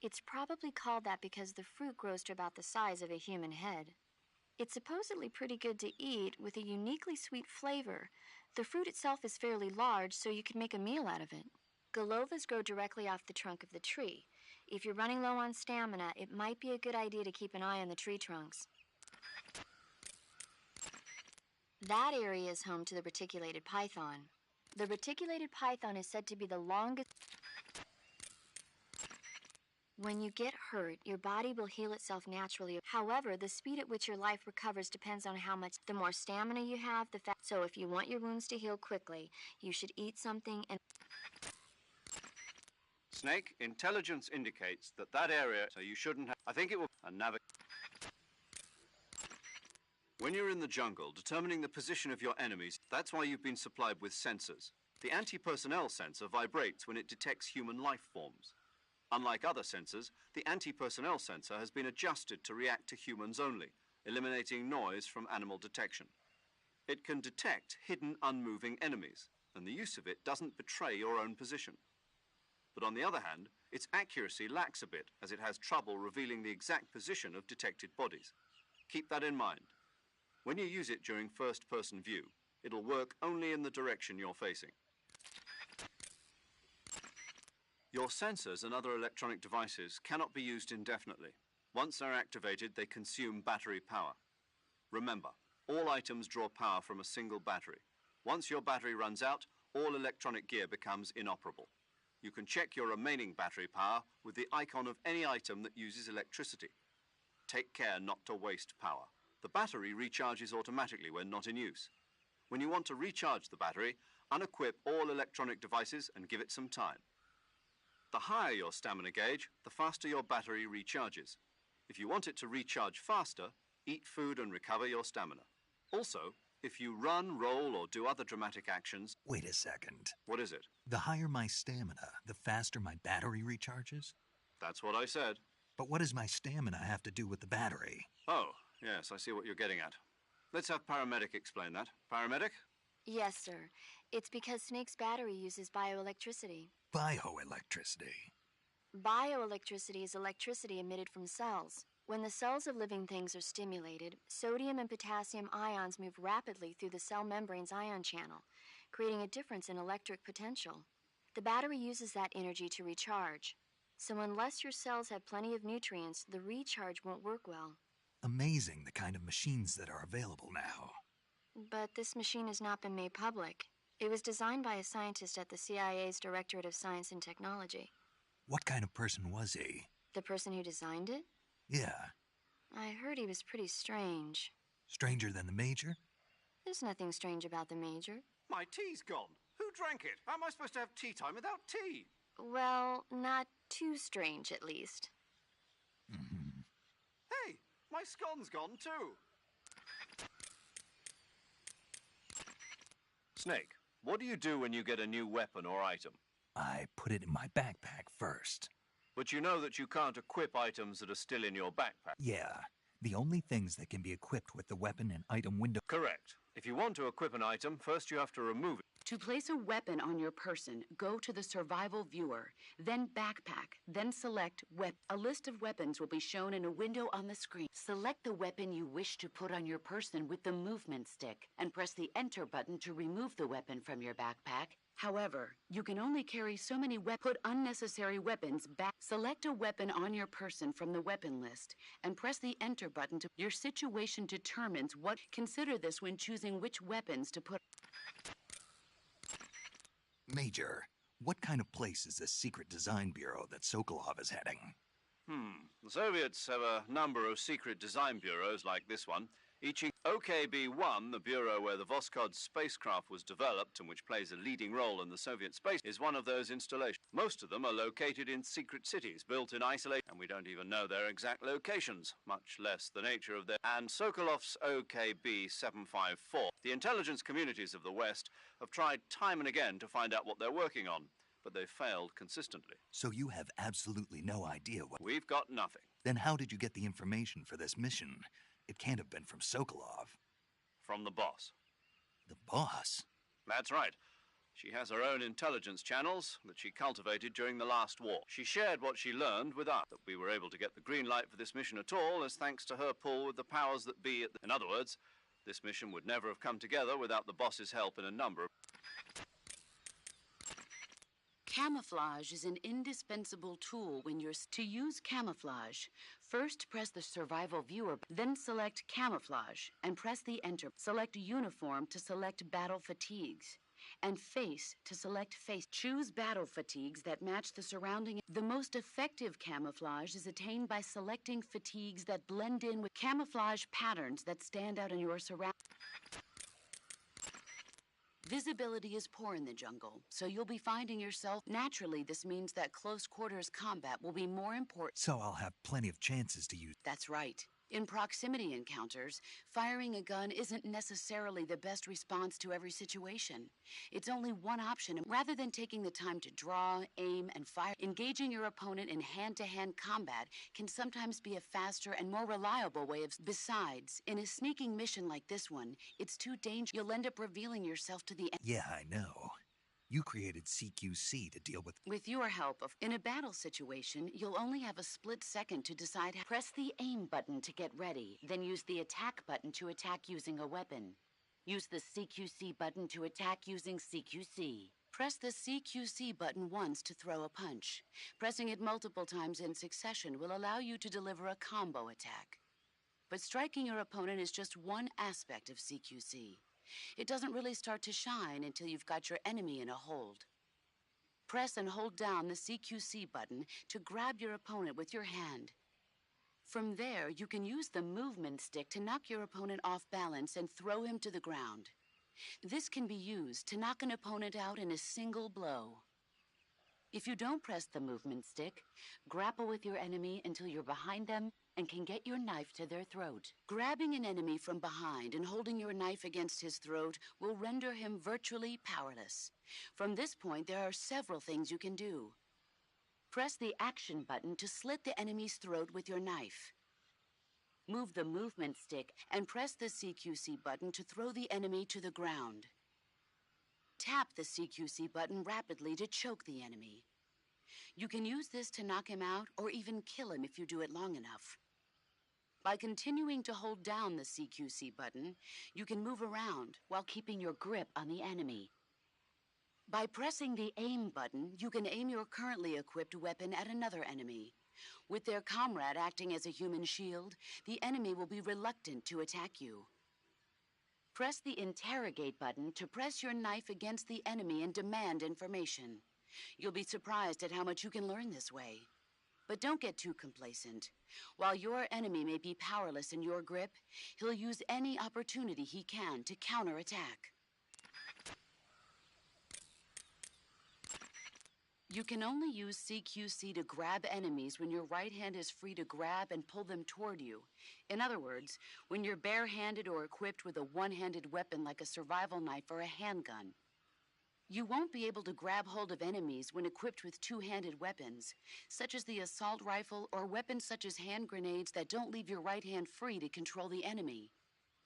It's probably called that because the fruit grows to about the size of a human head. It's supposedly pretty good to eat with a uniquely sweet flavor. The fruit itself is fairly large, so you can make a meal out of it. Golovas grow directly off the trunk of the tree. If you're running low on stamina, it might be a good idea to keep an eye on the tree trunks. That area is home to the reticulated python. The reticulated python is said to be the longest... When you get hurt, your body will heal itself naturally. However, the speed at which your life recovers depends on how much... The more stamina you have, the faster... So if you want your wounds to heal quickly, you should eat something and... Snake, intelligence indicates that area, so you shouldn't have... I think it will... When you're in the jungle, determining the position of your enemies, that's why you've been supplied with sensors. The anti-personnel sensor vibrates when it detects human life forms. Unlike other sensors, the anti-personnel sensor has been adjusted to react to humans only, eliminating noise from animal detection. It can detect hidden, unmoving enemies, and the use of it doesn't betray your own position. But on the other hand, its accuracy lacks a bit, as it has trouble revealing the exact position of detected bodies. Keep that in mind. When you use it during first-person view, it'll work only in the direction you're facing. Your sensors and other electronic devices cannot be used indefinitely. Once they're activated, they consume battery power. Remember, all items draw power from a single battery. Once your battery runs out, all electronic gear becomes inoperable. You can check your remaining battery power with the icon of any item that uses electricity. Take care not to waste power. The battery recharges automatically when not in use. When you want to recharge the battery, unequip all electronic devices and give it some time. The higher your stamina gauge, the faster your battery recharges. If you want it to recharge faster, eat food and recover your stamina. Also, if you run, roll, or do other dramatic actions... Wait a second. What is it? The higher my stamina, the faster my battery recharges? That's what I said. But what does my stamina have to do with the battery? Oh, yes, I see what you're getting at. Let's have Paramedic explain that. Paramedic? Yes, sir. It's because Snake's battery uses bioelectricity. Bioelectricity. Bioelectricity is electricity emitted from cells. When the cells of living things are stimulated, sodium and potassium ions move rapidly through the cell membrane's ion channel, creating a difference in electric potential. The battery uses that energy to recharge. So unless your cells have plenty of nutrients, the recharge won't work well. Amazing the kind of machines that are available now. But this machine has not been made public. It was designed by a scientist at the CIA's Directorate of Science and Technology. What kind of person was he? The person who designed it? Yeah. I heard he was pretty strange. Stranger than the Major? There's nothing strange about the Major. My tea's gone. Who drank it? How am I supposed to have tea time without tea? Well, not too strange, at least. Hey, my scone's gone too. Snake, what do you do when you get a new weapon or item? I put it in my backpack first. But you know that you can't equip items that are still in your backpack. Yeah, the only things that can be equipped with the weapon and item window. Correct. If you want to equip an item, first you have to remove it. To place a weapon on your person, go to the survival viewer, then backpack, then select weapon. A list of weapons will be shown in a window on the screen. Select the weapon you wish to put on your person with the movement stick and press the enter button to remove the weapon from your backpack. However, you can only carry so many weapons. Put unnecessary weapons back. Select a weapon on your person from the weapon list and press the enter button to. Your situation determines what. Consider this when choosing which weapons to put. Major, what kind of place is this secret design bureau that Sokolov is heading? The Soviets have a number of secret design bureaus like this one. OKB-1, the bureau where the Voskhod spacecraft was developed and which plays a leading role in the Soviet space, is one of those installations. Most of them are located in secret cities, built in isolation, and we don't even know their exact locations, much less the nature of their... And Sokolov's OKB-754, the intelligence communities of the West have tried time and again to find out what they're working on, but they've failed consistently. So you have absolutely no idea what... We've got nothing. Then how did you get the information for this mission? It can't have been from Sokolov. From the boss. The boss? That's right. She has her own intelligence channels that she cultivated during the last war. She shared what she learned with us. That we were able to get the green light for this mission at all is thanks to her pull with the powers that be at the... In other words, this mission would never have come together without the boss's help in a number of... Camouflage is an indispensable tool when you're... To use camouflage, first press the survival viewer, then select camouflage and press the enter. Select uniform to select battle fatigues, and face to select face. Choose battle fatigues that match the surrounding. The most effective camouflage is attained by selecting fatigues that blend in with camouflage patterns that stand out in your surroundings. Visibility is poor in the jungle, so you'll be finding yourself... Naturally, this means that close quarters combat will be more important. So I'll have plenty of chances to use... That's right. In proximity encounters, firing a gun isn't necessarily the best response to every situation. It's only one option. Rather than taking the time to draw, aim, and fire, engaging your opponent in hand-to-hand combat can sometimes be a faster and more reliable way of... Besides, in a sneaking mission like this one, it's too dangerous. You'll end up revealing yourself to the... Yeah, I know. You created CQC to deal with... With your help, in a battle situation, you'll only have a split second to decide how... Press the aim button to get ready, then use the attack button to attack using a weapon. Use the CQC button to attack using CQC. Press the CQC button once to throw a punch. Pressing it multiple times in succession will allow you to deliver a combo attack. But striking your opponent is just one aspect of CQC. It doesn't really start to shine until you've got your enemy in a hold. Press and hold down the CQC button to grab your opponent with your hand. From there, you can use the movement stick to knock your opponent off balance and throw him to the ground. This can be used to knock an opponent out in a single blow. If you don't press the movement stick, grapple with your enemy until you're behind them and can get your knife to their throat. Grabbing an enemy from behind and holding your knife against his throat will render him virtually powerless. From this point, there are several things you can do. Press the action button to slit the enemy's throat with your knife. Move the movement stick and press the CQC button to throw the enemy to the ground. Tap the CQC button rapidly to choke the enemy. You can use this to knock him out or even kill him if you do it long enough. By continuing to hold down the CQC button, you can move around while keeping your grip on the enemy. By pressing the aim button, you can aim your currently equipped weapon at another enemy. With their comrade acting as a human shield, the enemy will be reluctant to attack you. Press the interrogate button to press your knife against the enemy and demand information. You'll be surprised at how much you can learn this way. But don't get too complacent. While your enemy may be powerless in your grip, he'll use any opportunity he can to counterattack. You can only use CQC to grab enemies when your right hand is free to grab and pull them toward you. In other words, when you're barehanded or equipped with a one-handed weapon like a survival knife or a handgun. You won't be able to grab hold of enemies when equipped with two-handed weapons, such as the assault rifle or weapons such as hand grenades that don't leave your right hand free to control the enemy.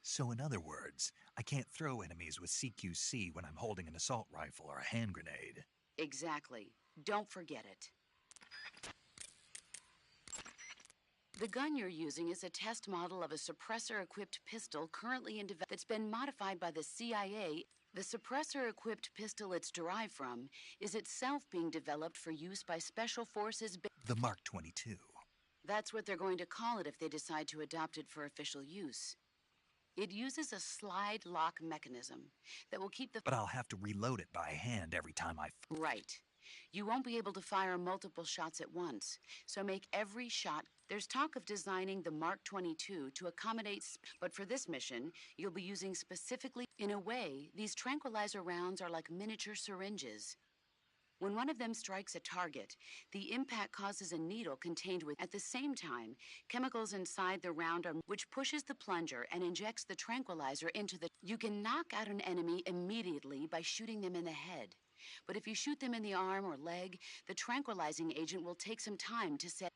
So in other words, I can't throw enemies with CQC when I'm holding an assault rifle or a hand grenade. Exactly. Don't forget it. The gun you're using is a test model of a suppressor-equipped pistol currently in development that's been modified by the CIA. The suppressor-equipped pistol it's derived from is itself being developed for use by Special Forces. The Mark 22. That's what they're going to call it if they decide to adopt it for official use. It uses a slide lock mechanism that will keep the... But I'll have to reload it by hand every time I... Right. You won't be able to fire multiple shots at once, so make every shot. There's talk of designing the Mark 22 to accommodate, but for this mission, you'll be using specifically... In a way, these tranquilizer rounds are like miniature syringes. When one of them strikes a target, the impact causes a needle contained with, at the same time, chemicals inside the round are, which pushes the plunger and injects the tranquilizer into the... You can knock out an enemy immediately by shooting them in the head. But if you shoot them in the arm or leg, the tranquilizing agent will take some time to set...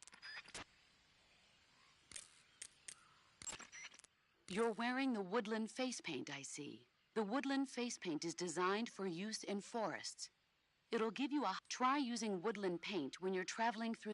You're wearing the woodland face paint, I see. The woodland face paint is designed for use in forests. It'll give you a... Try using woodland paint when you're traveling through...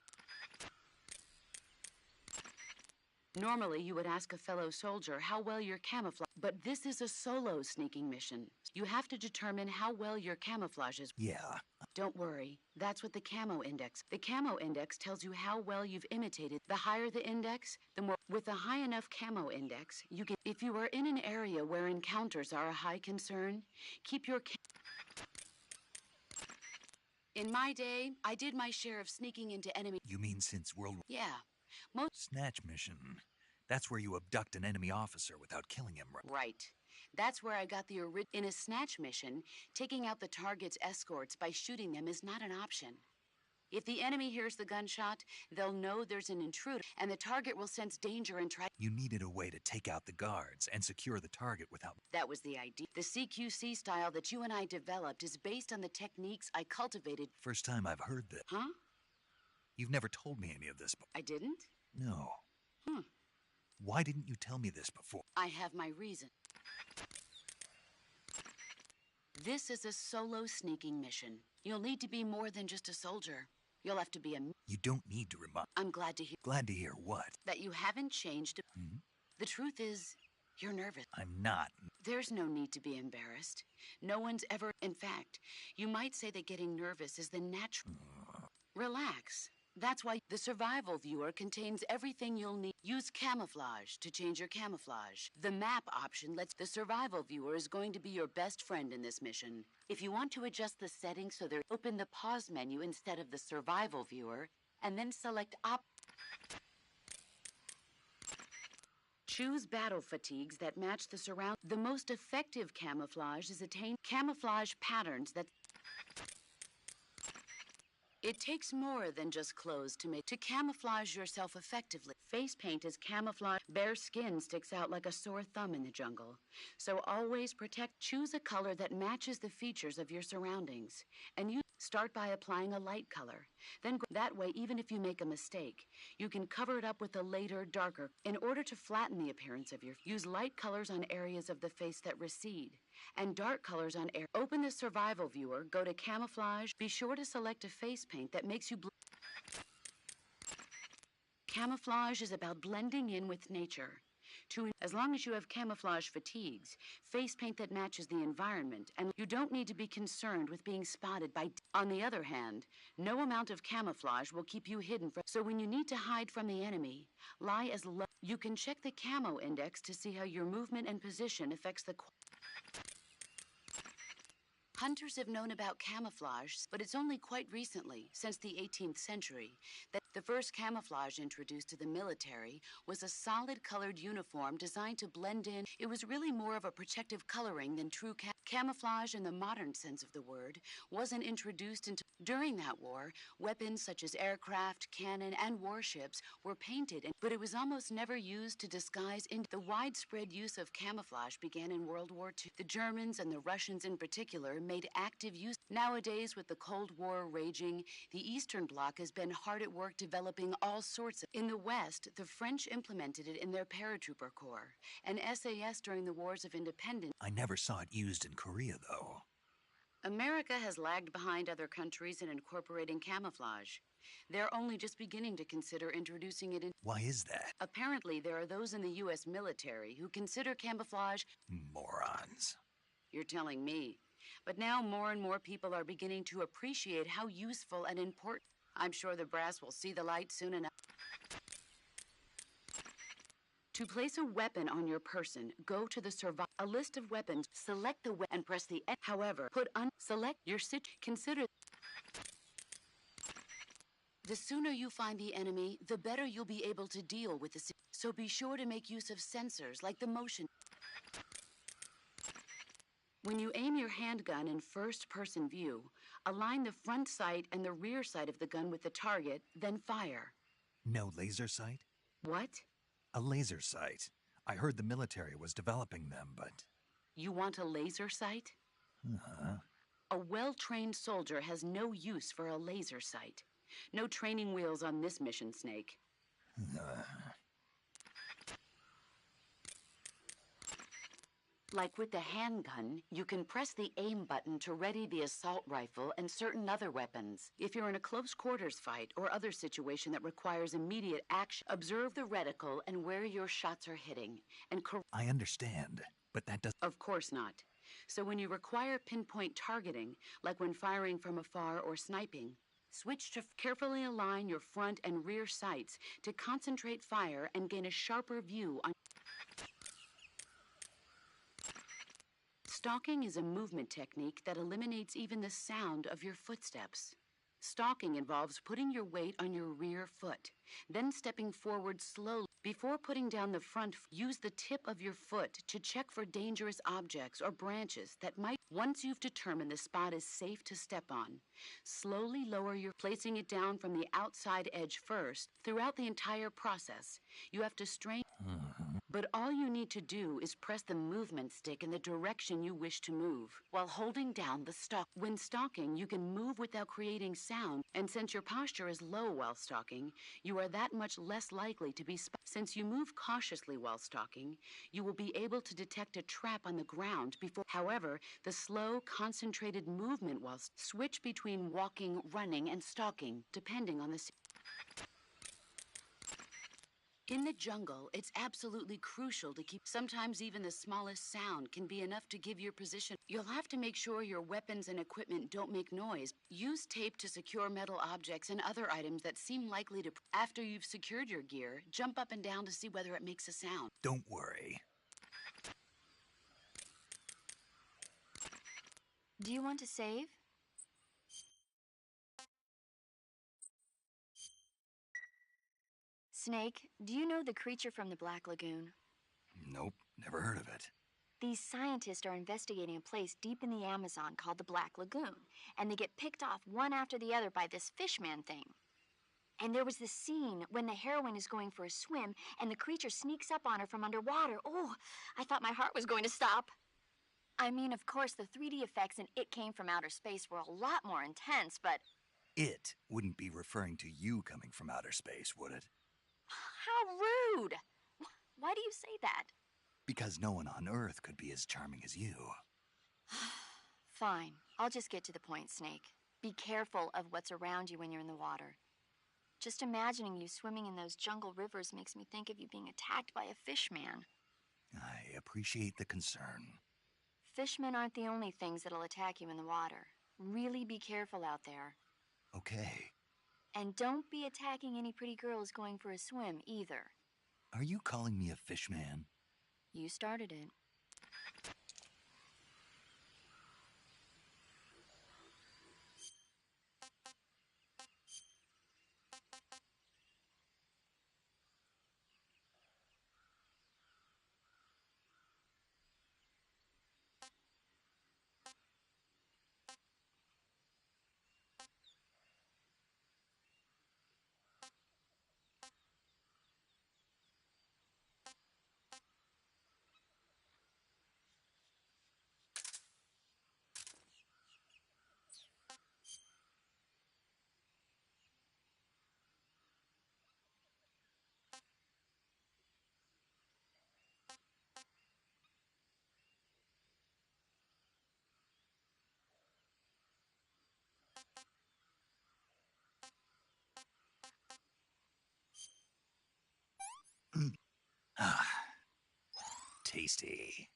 Normally, you would ask a fellow soldier how well your camouflage... But this is a solo sneaking mission. You have to determine how well your camouflage is... Yeah. Don't worry. That's what the camo index... The camo index tells you how well you've imitated. The higher the index, the more... With a high enough camo index, you can... If you are in an area where encounters are a high concern, keep your... In my day, I did my share of sneaking into enemy... You mean since World War... Yeah. Snatch mission. That's where you abduct an enemy officer without killing him, right? Right. That's where I got the in a snatch mission, taking out the target's escorts by shooting them is not an option. If the enemy hears the gunshot, they'll know there's an intruder, and the target will sense danger and try... You needed a way to take out the guards and secure the target without... That was the idea. The CQC style that you and I developed is based on the techniques I cultivated... First time I've heard this. Huh? You've never told me any of this before. I didn't? No. Why didn't you tell me this before? I have my reason. This is a solo sneaking mission. You'll need to be more than just a soldier. You'll have to be a... You don't need to remind... I'm glad to hear... Glad to hear what? That you haven't changed... The truth is, you're nervous. I'm not. There's no need to be embarrassed. No one's ever... In fact, you might say that getting nervous is the natural... Relax. That's why the survival viewer contains everything you'll need. Use camouflage to change your camouflage. The map option lets the survival viewer is going to be your best friend in this mission. If you want to adjust the settings so they're open the pause menu instead of the survival viewer, and then select Choose battle fatigues that match the surround. The most effective camouflage is attained camouflage patterns that... It takes more than just clothes to camouflage yourself effectively. Face paint is camouflage. Bare skin sticks out like a sore thumb in the jungle. So always choose a color that matches the features of your surroundings. And you start by applying a light color. Then that way, even if you make a mistake, you can cover it up with a later, darker. In order to flatten the appearance of use light colors on areas of the face that recede, and dark colors on air. Open the survival viewer, go to camouflage. Be sure to select a face paint that makes you Camouflage is about blending in with nature. As long as you have camouflage fatigues, face paint that matches the environment, and you don't need to be concerned with being spotted by... On the other hand, no amount of camouflage will keep you hidden from... So when you need to hide from the enemy, lie as low... You can check the camo index to see how your movement and position affects the... Hunters have known about camouflage, but it's only quite recently, since the 18th century, that the first camouflage introduced to the military was a solid-colored uniform designed to blend in. It was really more of a protective coloring than true camouflage in the modern sense of the word wasn't introduced until during that war. Weapons such as aircraft, cannon, and warships were painted, but it was almost never used to disguise. The widespread use of camouflage began in World War II. The Germans and the Russians in particular made active use. Nowadays, with the Cold War raging, the Eastern Bloc has been hard at work developing all sorts of. In the West, the French implemented it in their paratrooper corps, and SAS during the Wars of Independence. I never saw it used in Korea, though. America has lagged behind other countries in incorporating camouflage. They're only just beginning to consider introducing it in. Why is that? Apparently, there are those in the U.S. military who consider camouflage. Morons. You're telling me. But now more and more people are beginning to appreciate how useful and important. I'm sure the brass will see the light soon enough. To place a weapon on your person, go to the a list of weapons, select the weapon, and press the N. However, select your consider. The sooner you find the enemy, the better you'll be able to deal with the. So be sure to make use of sensors like the motion. When you aim your handgun in first-person view, align the front sight and the rear sight of the gun with the target, then fire. No laser sight? What? A laser sight. I heard the military was developing them, but... You want a laser sight? Uh-huh. A well-trained soldier has no use for a laser sight. No training wheels on this mission, Snake. Like with the handgun, you can press the aim button to ready the assault rifle and certain other weapons. If you're in a close quarters fight or other situation that requires immediate action, observe the reticle and where your shots are hitting. And I understand, but that doesn't... Of course not. So when you require pinpoint targeting, like when firing from afar or sniping, switch to carefully align your front and rear sights to concentrate fire and gain a sharper view on... Stalking is a movement technique that eliminates even the sound of your footsteps. Stalking involves putting your weight on your rear foot, then stepping forward slowly. Before putting down the front, use the tip of your foot to check for dangerous objects or branches that might. Once you've determined the spot is safe to step on, slowly lower your, placing it down from the outside edge first. Throughout the entire process, you have to strain. But all you need to do is press the movement stick in the direction you wish to move, while holding down the stalk. When stalking, you can move without creating sound, and since your posture is low while stalking, you are that much less likely to be Since you move cautiously while stalking, you will be able to detect a trap on the ground before. However, the slow, concentrated movement while switch between walking, running, and stalking, depending on the. In the jungle, it's absolutely crucial to keep. Sometimes even the smallest sound can be enough to give your position. You'll have to make sure your weapons and equipment don't make noise. Use tape to secure metal objects and other items that seem likely to. After you've secured your gear, jump up and down to see whether it makes a sound. Don't worry. Do you want to save? Snake, do you know the creature from the Black Lagoon? Nope, never heard of it. These scientists are investigating a place deep in the Amazon called the Black Lagoon, and they get picked off one after the other by this fishman thing. And there was this scene when the heroine is going for a swim, and the creature sneaks up on her from underwater. Oh, I thought my heart was going to stop. I mean, of course, the 3D effects in It Came from Outer Space were a lot more intense, but... It wouldn't be referring to you coming from outer space, would it? How rude! Why do you say that? Because no one on Earth could be as charming as you. Fine. I'll just get to the point, Snake. Be careful of what's around you when you're in the water. Just imagining you swimming in those jungle rivers makes me think of you being attacked by a fishman. I appreciate the concern. Fishmen aren't the only things that'll attack you in the water. Really be careful out there. Okay. And don't be attacking any pretty girls going for a swim, either. Are you calling me a fishman? You started it. Ah, tasty.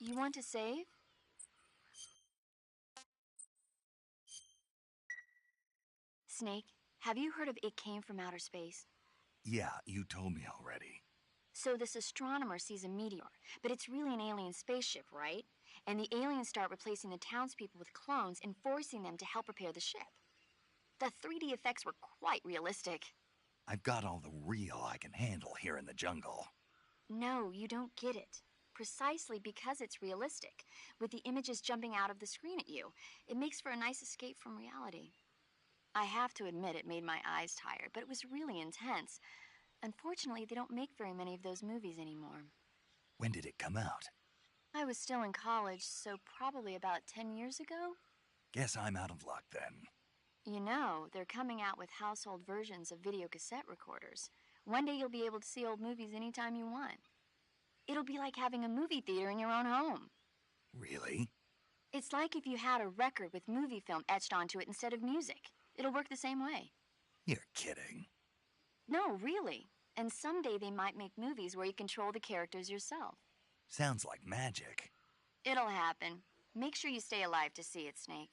You want to save? Snake, have you heard of It Came from Outer Space? Yeah, you told me already. So this astronomer sees a meteor, but it's really an alien spaceship, right? And the aliens start replacing the townspeople with clones and forcing them to help repair the ship. The 3D effects were quite realistic. I've got all the real I can handle here in the jungle. No, you don't get it. Precisely because it's realistic, with the images jumping out of the screen at you, it makes for a nice escape from reality. I have to admit it made my eyes tired, but it was really intense. Unfortunately, they don't make very many of those movies anymore. When did it come out? I was still in college, so probably about 10 years ago. Guess I'm out of luck then. You know, they're coming out with household versions of video cassette recorders. One day you'll be able to see old movies anytime you want. It'll be like having a movie theater in your own home. Really? It's like if you had a record with movie film etched onto it instead of music. It'll work the same way. You're kidding. No, really. And someday they might make movies where you control the characters yourself. Sounds like magic. It'll happen. Make sure you stay alive to see it, Snake.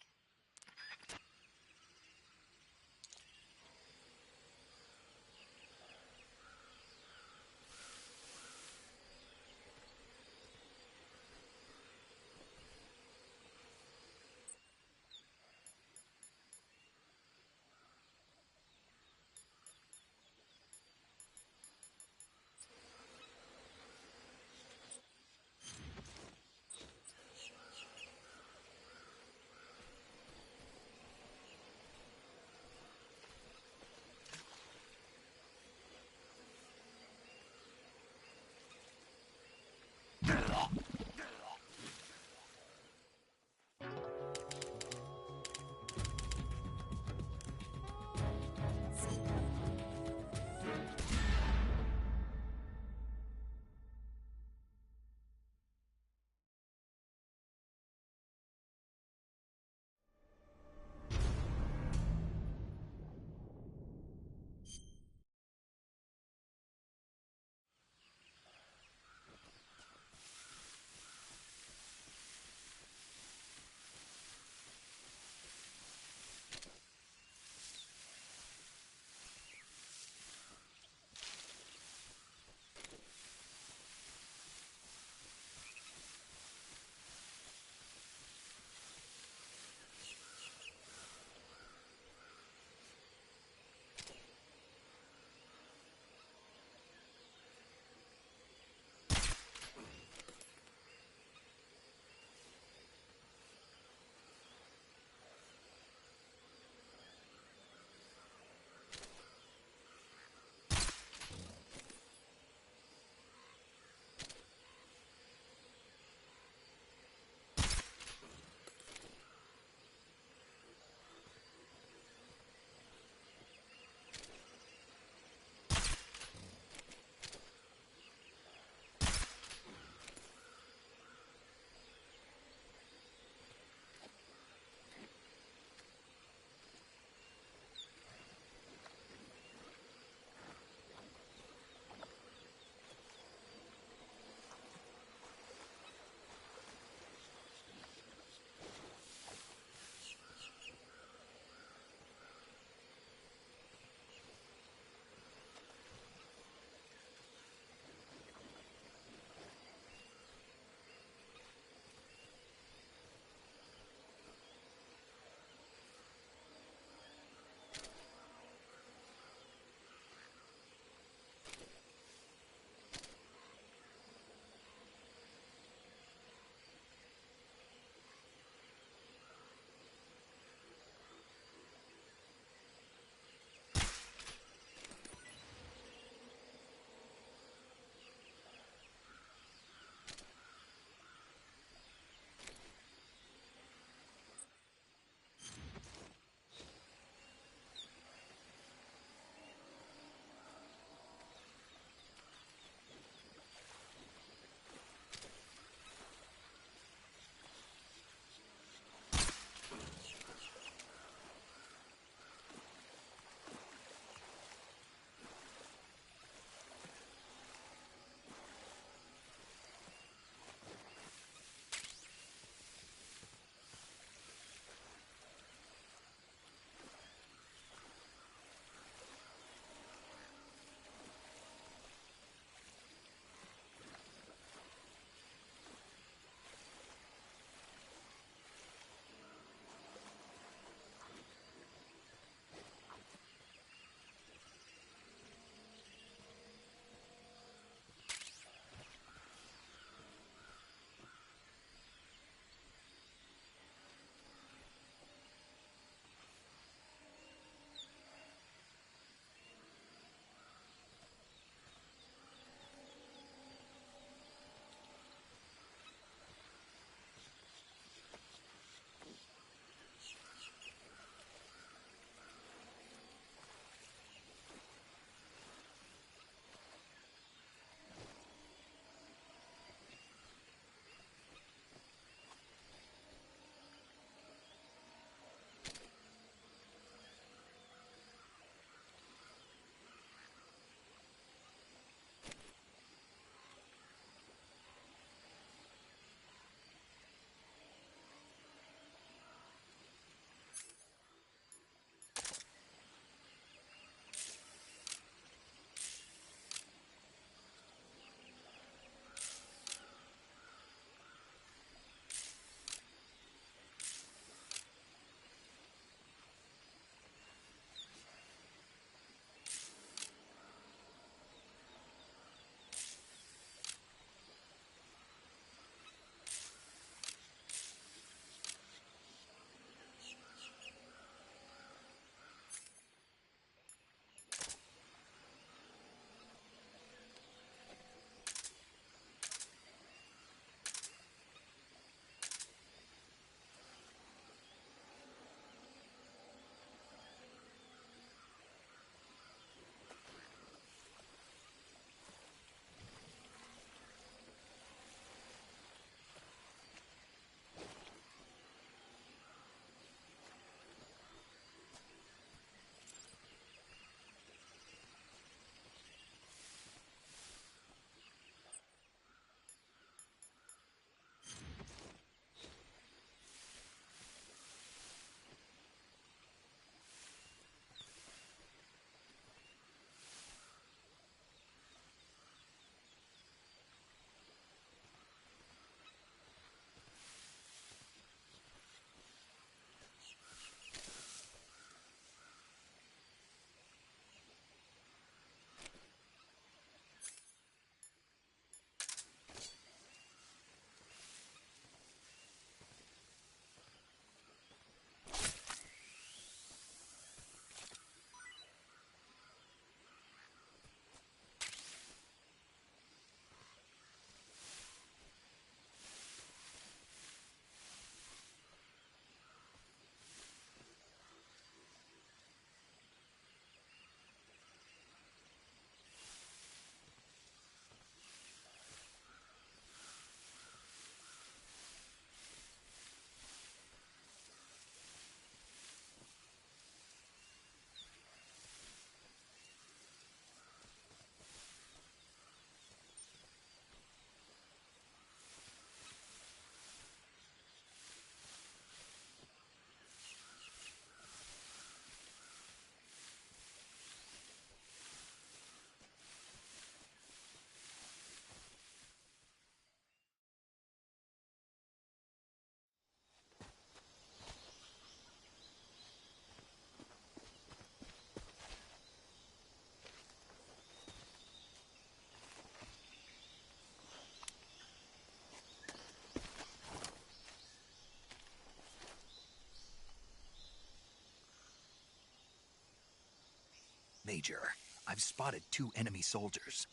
Major. I've spotted 2 enemy soldiers.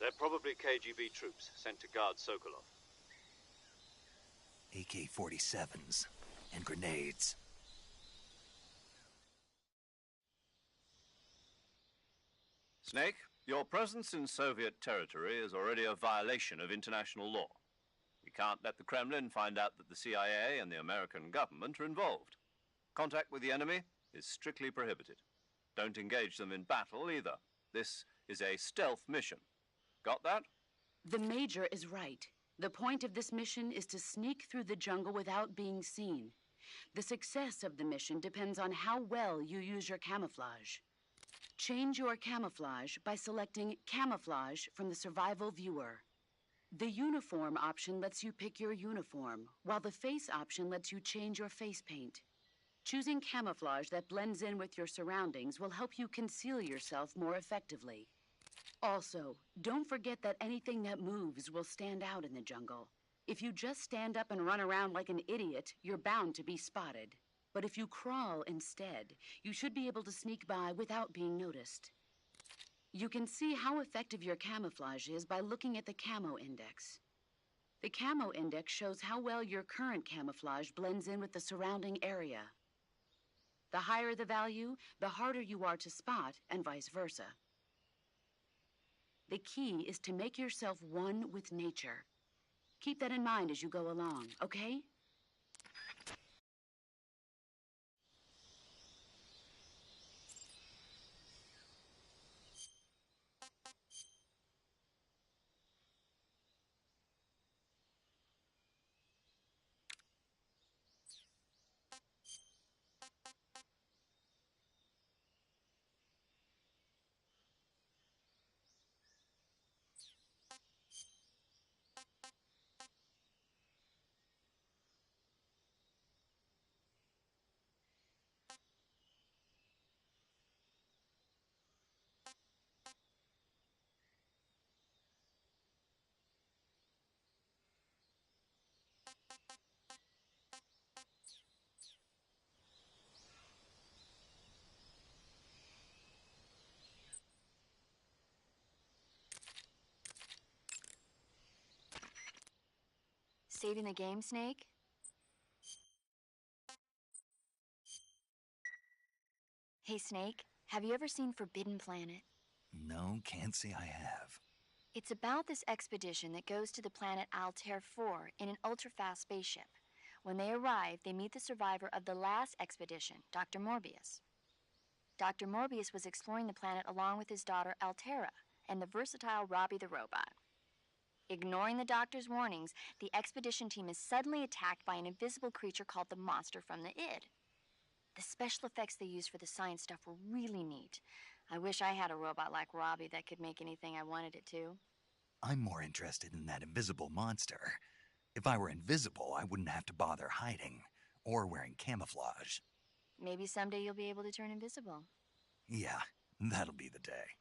They're probably KGB troops sent to guard Sokolov. AK-47s and grenades. Snake, your presence in Soviet territory is already a violation of international law. We can't let the Kremlin find out that the CIA and the American government are involved. Contact with the enemy is strictly prohibited. Don't engage them in battle either. This is a stealth mission. Got that? The Major is right. The point of this mission is to sneak through the jungle without being seen. The success of the mission depends on how well you use your camouflage. Change your camouflage by selecting Camouflage from the Survival Viewer. The Uniform option lets you pick your uniform, while the Face option lets you change your face paint. Choosing camouflage that blends in with your surroundings will help you conceal yourself more effectively. Also, don't forget that anything that moves will stand out in the jungle. If you just stand up and run around like an idiot, you're bound to be spotted. But if you crawl instead, you should be able to sneak by without being noticed. You can see how effective your camouflage is by looking at the Camo Index. The Camo Index shows how well your current camouflage blends in with the surrounding area. The higher the value, the harder you are to spot, and vice versa. The key is to make yourself one with nature. Keep that in mind as you go along, okay? Saving the game, Snake? Hey, Snake, have you ever seen Forbidden Planet? No, can't say I have. It's about this expedition that goes to the planet Altair 4 in an ultra-fast spaceship. When they arrive, they meet the survivor of the last expedition, Dr. Morbius. Dr. Morbius was exploring the planet along with his daughter Altera and the versatile Robbie the robot. Ignoring the doctor's warnings, the expedition team is suddenly attacked by an invisible creature called the Monster from the Id. The special effects they used for the science stuff were really neat. I wish I had a robot like Robbie that could make anything I wanted it to. I'm more interested in that invisible monster. If I were invisible, I wouldn't have to bother hiding or wearing camouflage. Maybe someday you'll be able to turn invisible. Yeah, that'll be the day.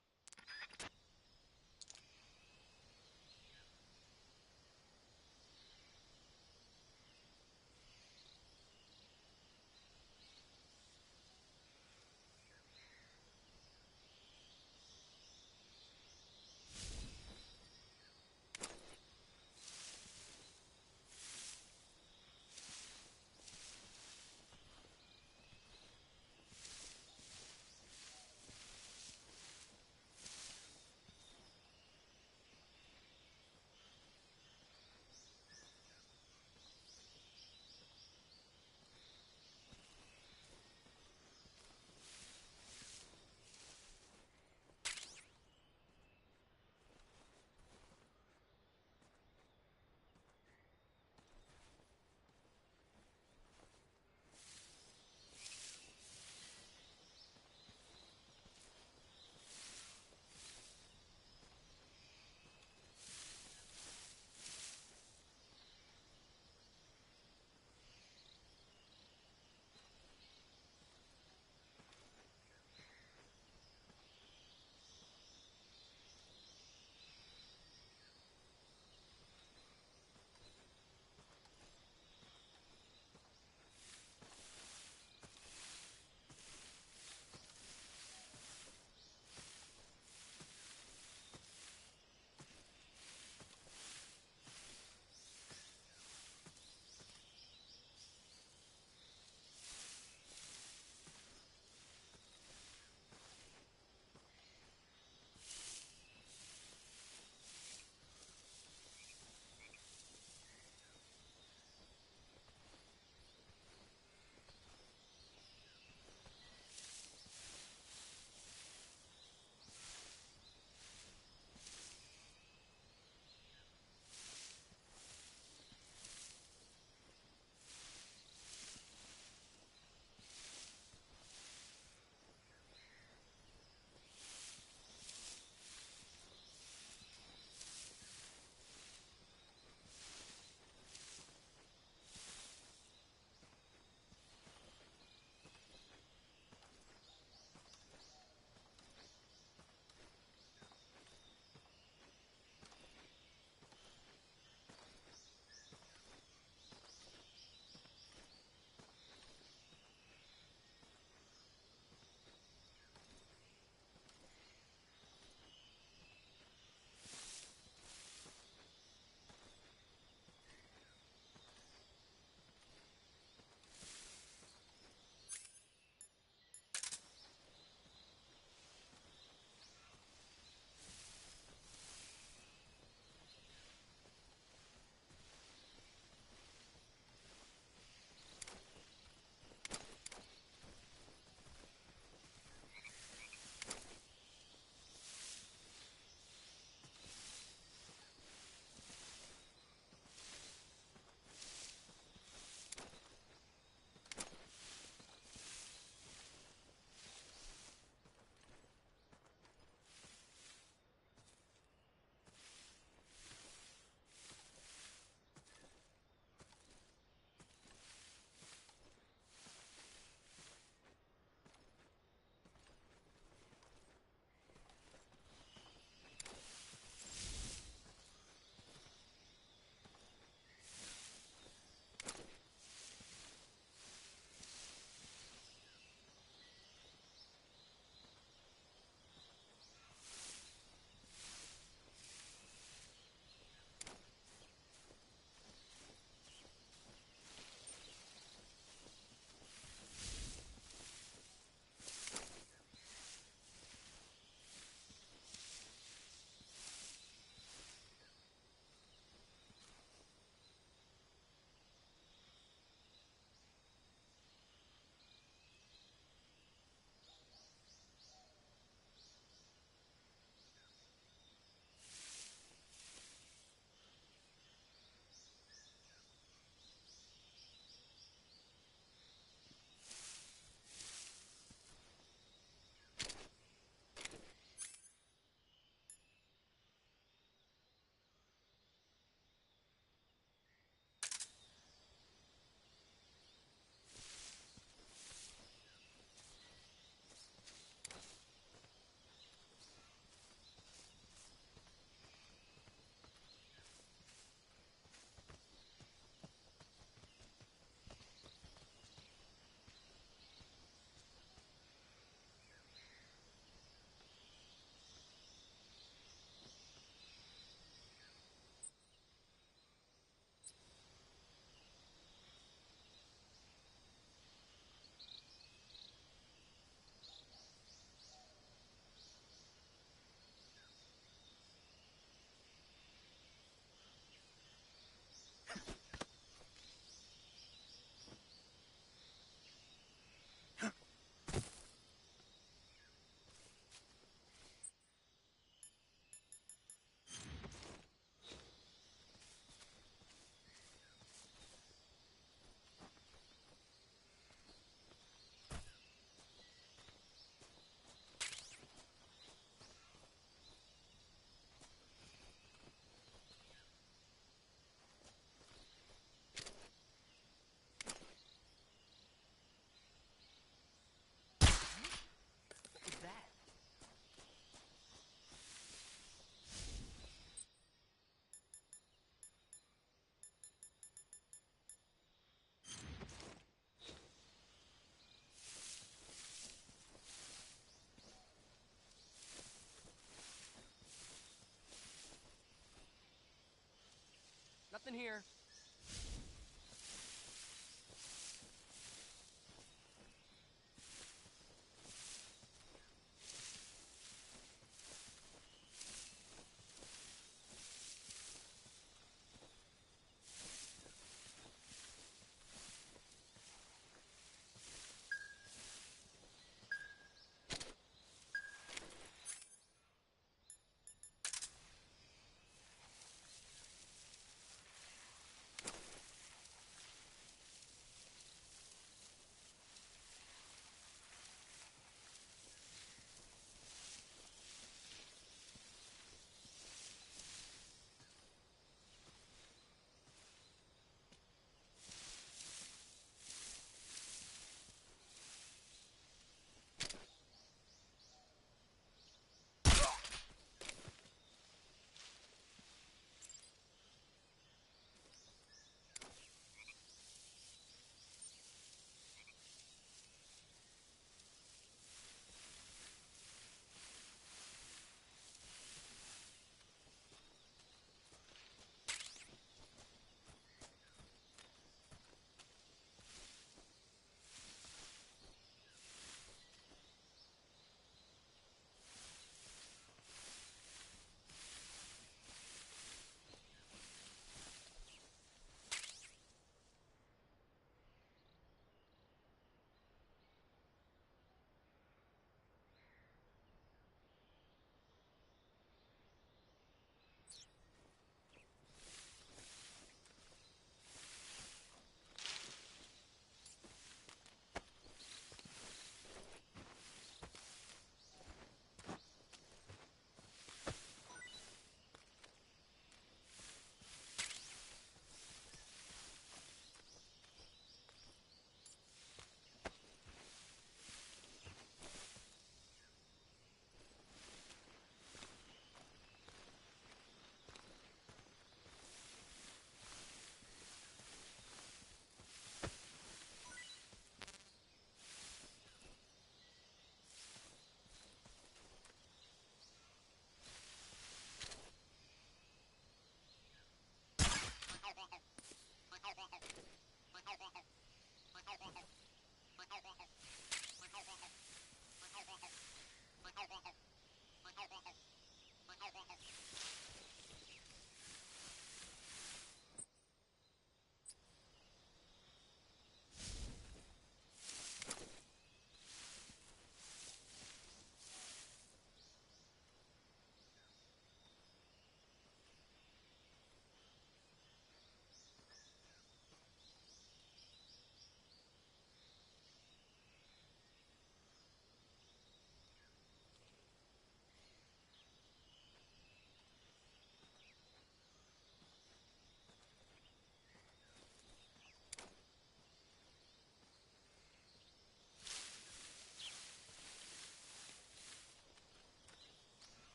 nothing here.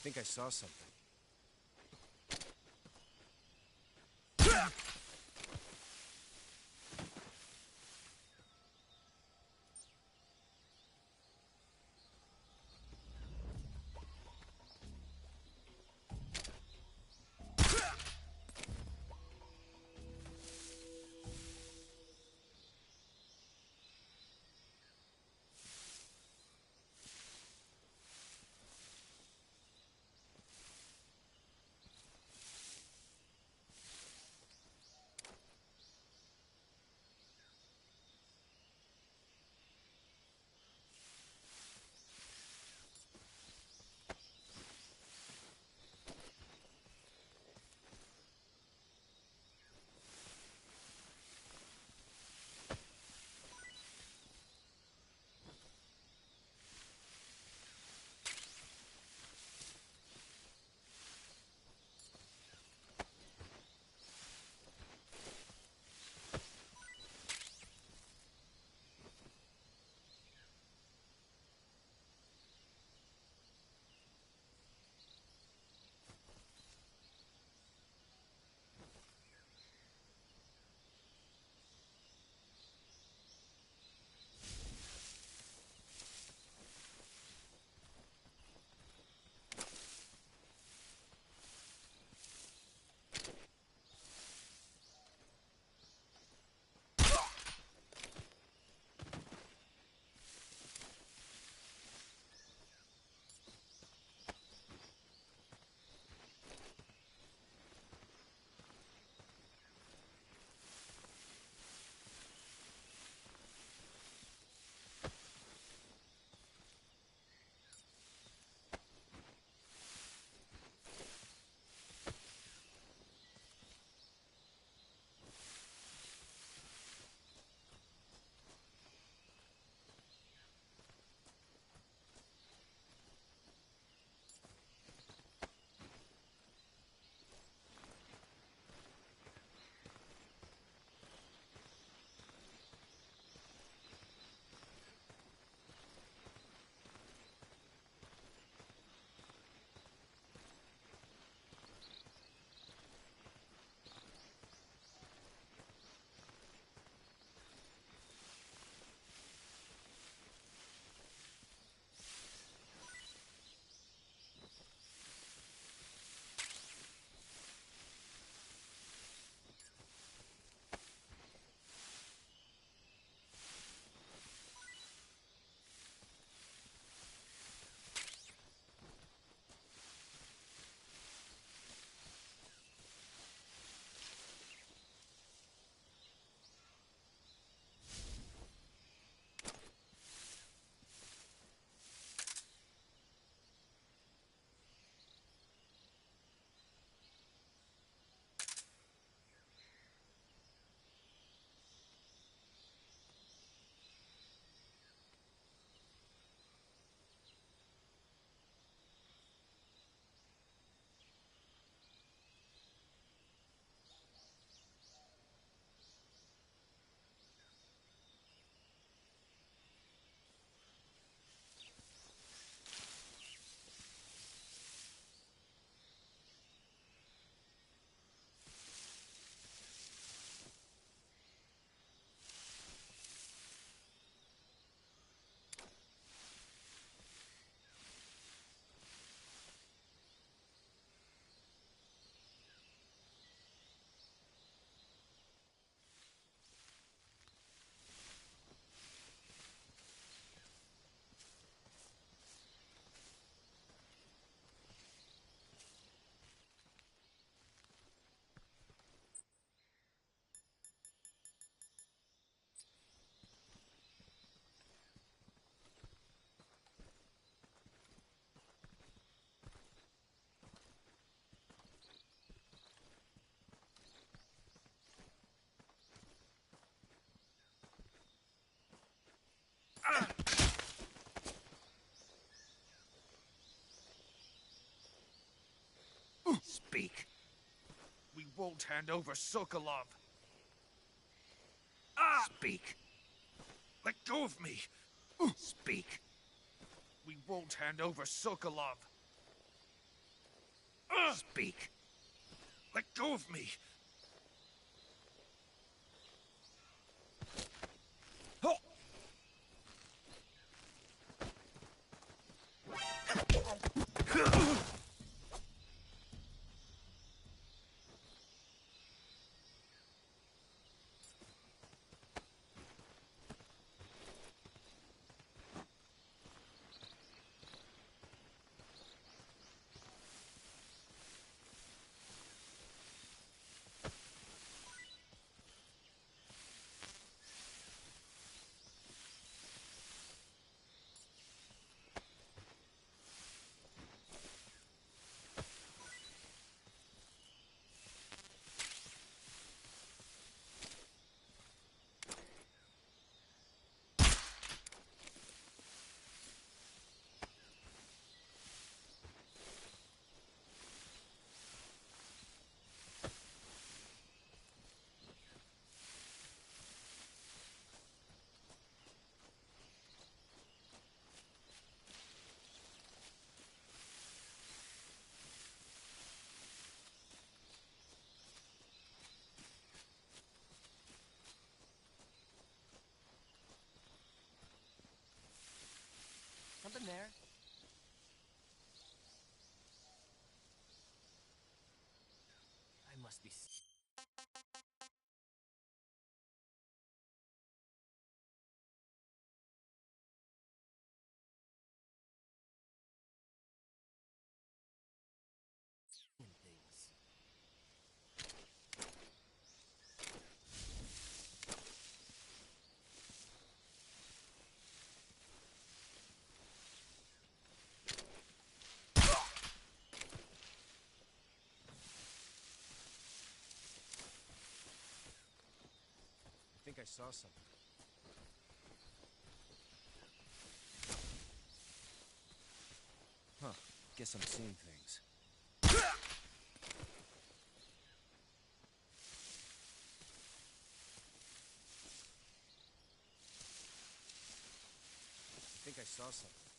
I think I saw something. won't hand over Sokolov. Speak. Let go of me. Speak. We won't hand over Sokolov. Speak. Let go of me. Something there? I must be... things. I think I saw something. Huh. Guess I'm seeing things. I think I saw something.